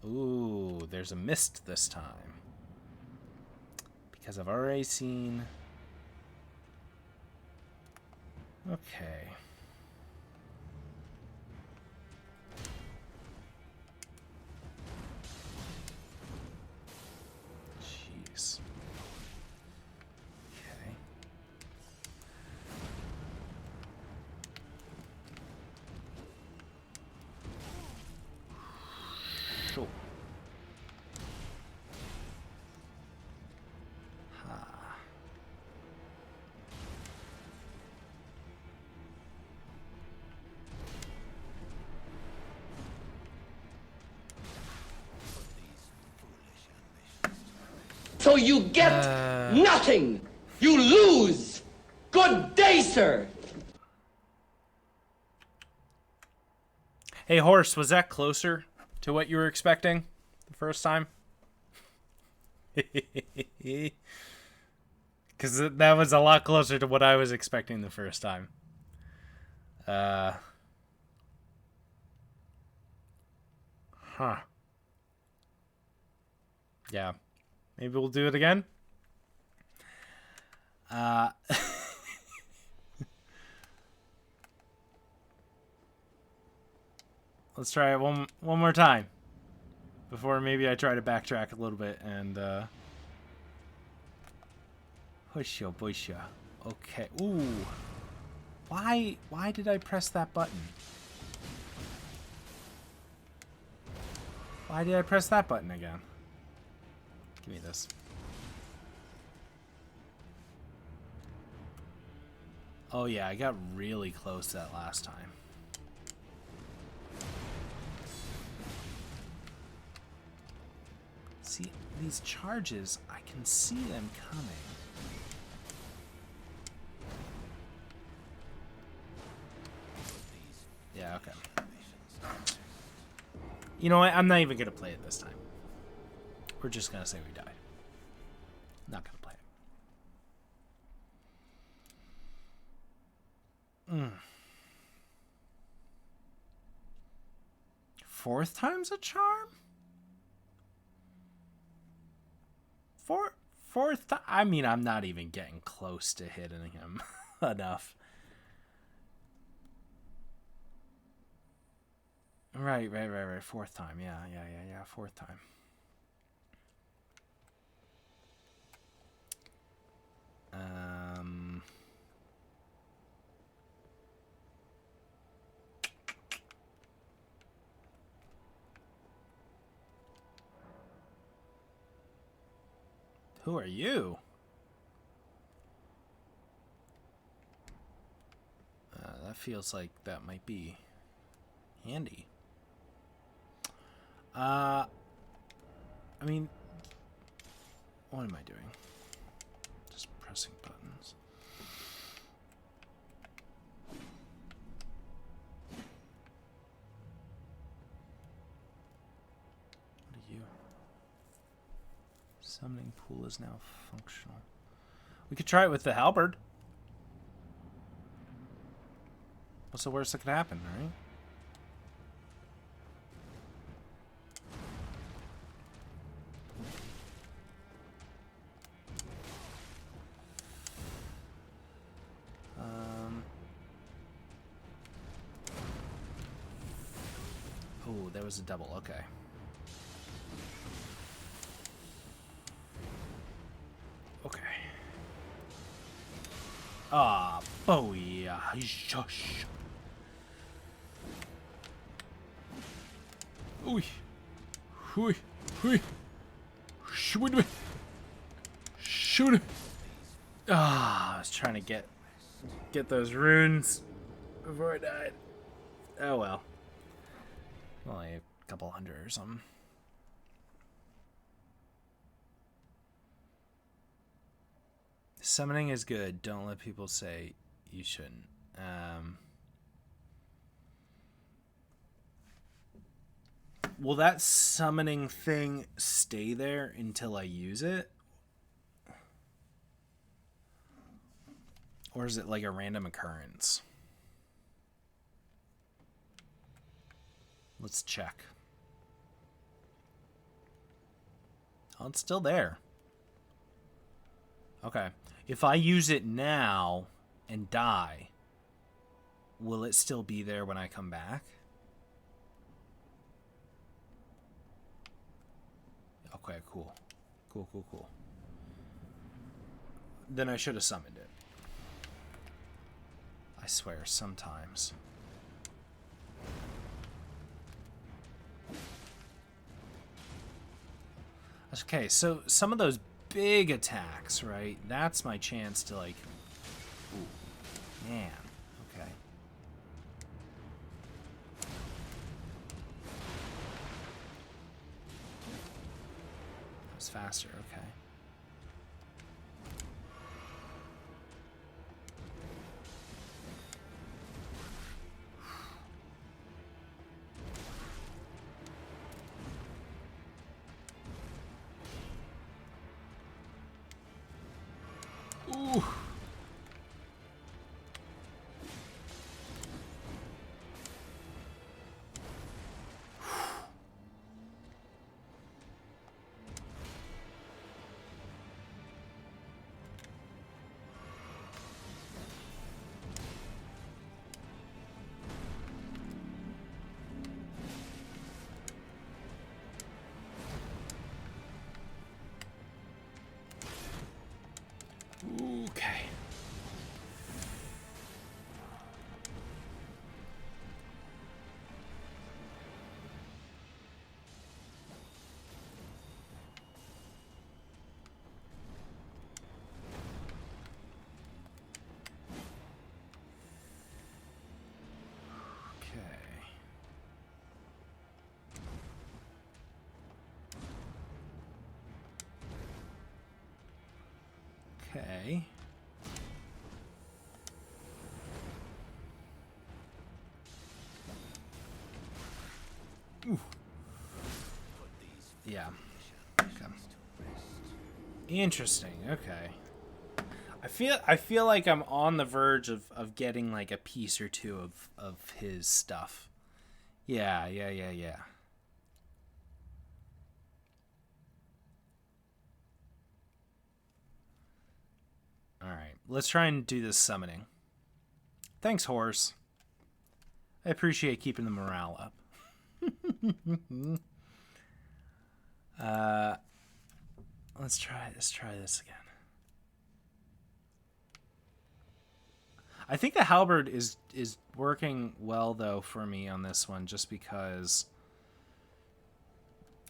Ooh, there's a mist this time. Because I've already seen... Okay. Jeez. Okay. Cool. Ha. So you get nothing. You lose. Good day, sir. Hey, Horse, was that closer to what you were expecting the first time? Because that was a lot closer to what I was expecting the first time. Huh. Yeah. Maybe we'll do it again. Let's try it one more time. Before maybe I try to backtrack a little bit and Husha busha. Okay. Ooh. Why did I press that button? Why did I press that button again? Give me this. Oh yeah, I got really close that last time. See, these charges, I can see them coming. Yeah, okay. You know what? I'm not even gonna play it this time. We're just gonna say we died. Not gonna play it. Fourth time's a charm? Fourth time? I mean, I'm not even getting close to hitting him enough. Right. Fourth time. Yeah. Fourth time. Who are you? That feels like that might be handy. I mean, what am I doing? Just pressing buttons. What are you? Summoning pool is now functional. We could try it with the halberd. What's the worst that could happen, right? Oh, there was a double. Okay. Okay. Ah, yeah. Shush. Ooh. Ooh. Ooh. Shoot me. Shoot me. Ah, I was trying to get those runes before I died. Oh well. Only a couple hundred or something. Summoning is good. Don't let people say you shouldn't. Will that summoning thing stay there until I use it? Or is it like a random occurrence? Let's check. Oh, it's still there. Okay. If I use it now and die, will it still be there when I come back? Okay, cool. Cool. Then I should have summoned it. I swear, sometimes. Okay, so some of those big attacks, right? That's my chance to, like... Ooh, man. Okay. That was faster, okay. Ooh. Okay. Okay. Ooh. Yeah. Okay. Interesting. Okay. I feel like I'm on the verge of getting like a piece or two of his stuff. Yeah. All right. Let's try and do this summoning. Thanks, horse. I appreciate keeping the morale up. Let's try this again. I think the halberd is working well though for me on this one, just because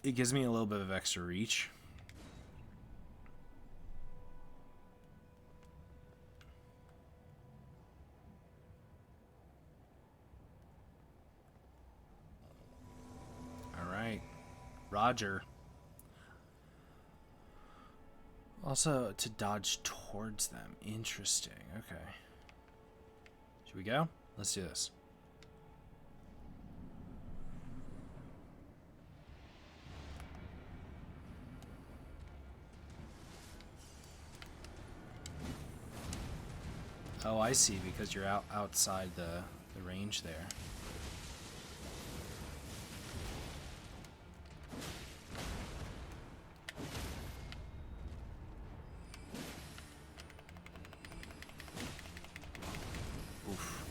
it gives me a little bit of extra reach. All right, Roger. Also, to dodge towards them. Interesting. Okay. Should we go? Let's do this. Oh, I see, because you're outside the range there. Oof.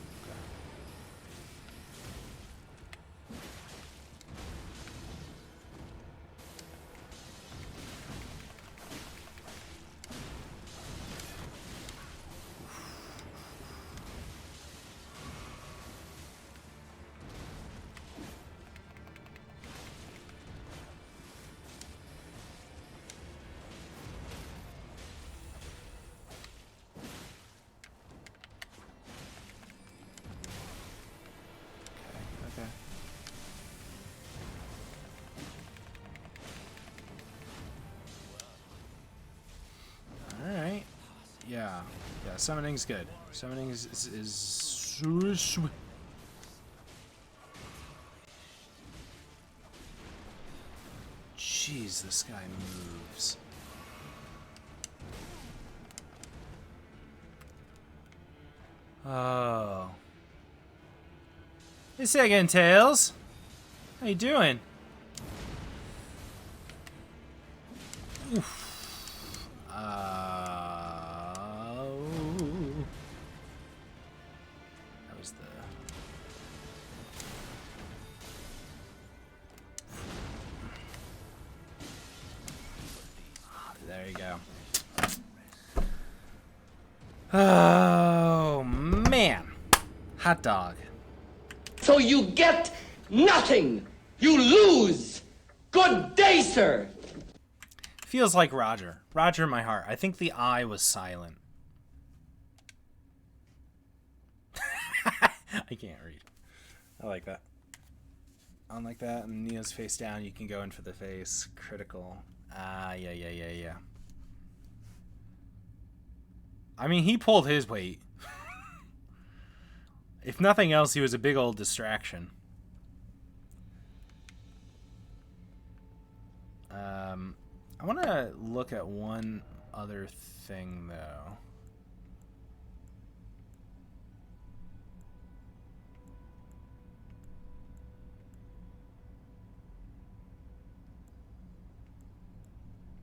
Okay. Okay. Alright. Yeah. Yeah, summoning's good. Summoning is Jeez, this guy moves. Oh. Hey, second Tails. How you doing? Oof. That was the... There you go. Oh, man. Hot dog. So you get nothing. You lose. Good day, sir. Feels like Roger. Roger in my heart. I think the I was silent. I can't read. I like that. Unlike that, and Neo's face down, you can go in for the face. Critical. Yeah. I mean, he pulled his weight. If nothing else, he was a big old distraction. I want to look at one other thing, though.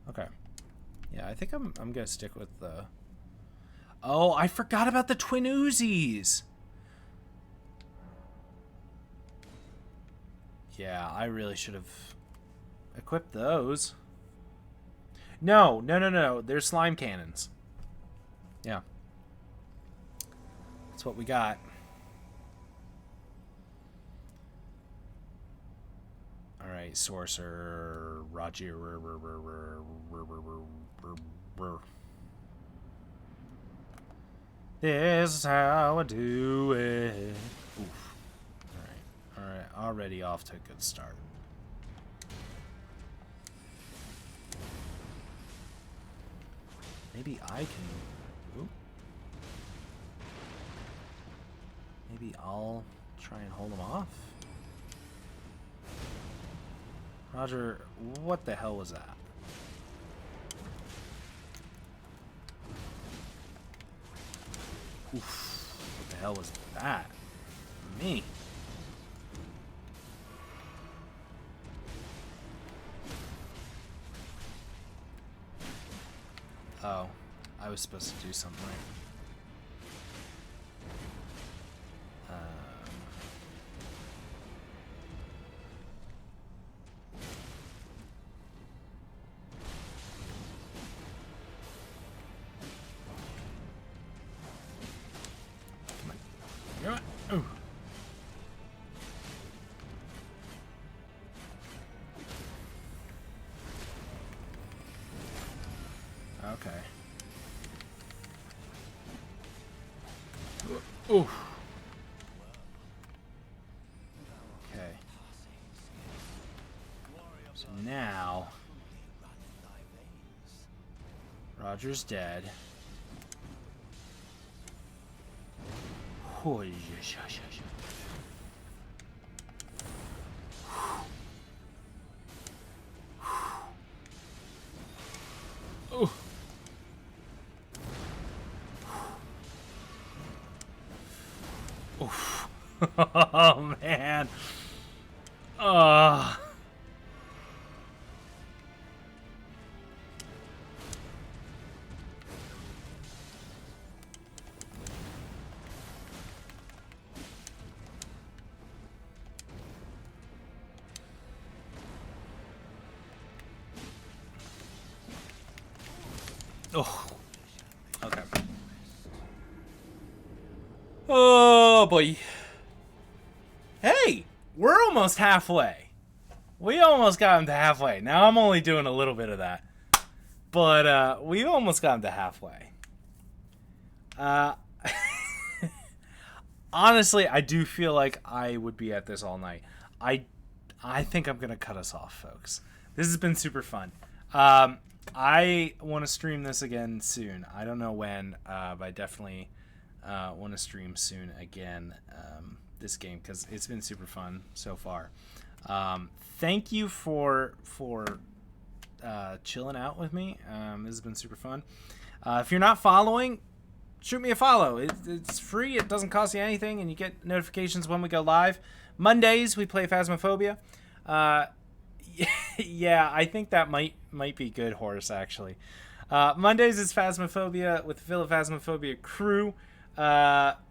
Okay. Yeah, I think I'm gonna stick with the... Oh, I forgot about the twin Uzis! Yeah, I really should have equipped those. No. They're slime cannons. Yeah. That's what we got. Alright, Sorcerer, Roger. This is how I do it. Oof. Alright, already off to a good start. Maybe I can... Ooh. Maybe I'll try and hold him off. Roger, what the hell was that? Oof. What the hell was that? Me. Oh, I was supposed to do something right. Come on. Ooh. Okay. Ooh. Okay. So now Roger's dead. Oh, yeah, yeah, yeah, yeah. Oh. Oof. Oh man. Oh. Okay. Oh boy. Hey, we're almost halfway. We almost got him to halfway. Now I'm only doing a little bit of that. But we almost got him to halfway. Honestly, I do feel like I would be at this all night. I think I'm gonna cut us off, folks. This has been super fun. I want to stream this again soon. I don't know when, but I definitely want to stream soon again this game because it's been super fun so far. Thank you for chilling out with me. This has been super fun. If you're not following, shoot me a follow. It's free. It doesn't cost you anything, and you get notifications when we go live. Mondays we play Phasmophobia. Yeah, I think that might be good, Horse, actually. Mondays is Phasmophobia with the Villa Phasmophobia crew.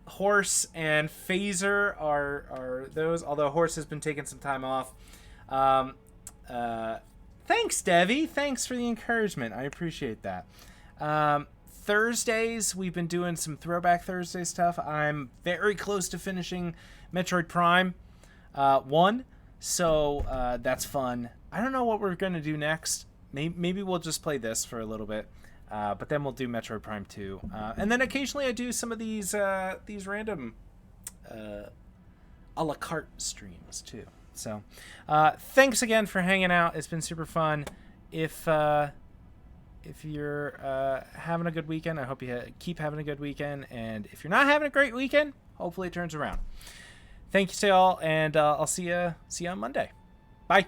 Horse and Phaser are those, although Horse has been taking some time off. Thanks, Devi. Thanks for the encouragement. I appreciate that. Thursdays, we've been doing some Throwback Thursday stuff. I'm very close to finishing Metroid Prime 1. So that's fun. I don't know what we're going to do next. Maybe we'll just play this for a little bit. But then we'll do Metroid Prime 2. And then occasionally I do some of these random a la carte streams too. So thanks again for hanging out. It's been super fun. If you're having a good weekend, I hope you keep having a good weekend. And if you're not having a great weekend, hopefully it turns around. Thank you to all, and I'll see you on Monday. Bye.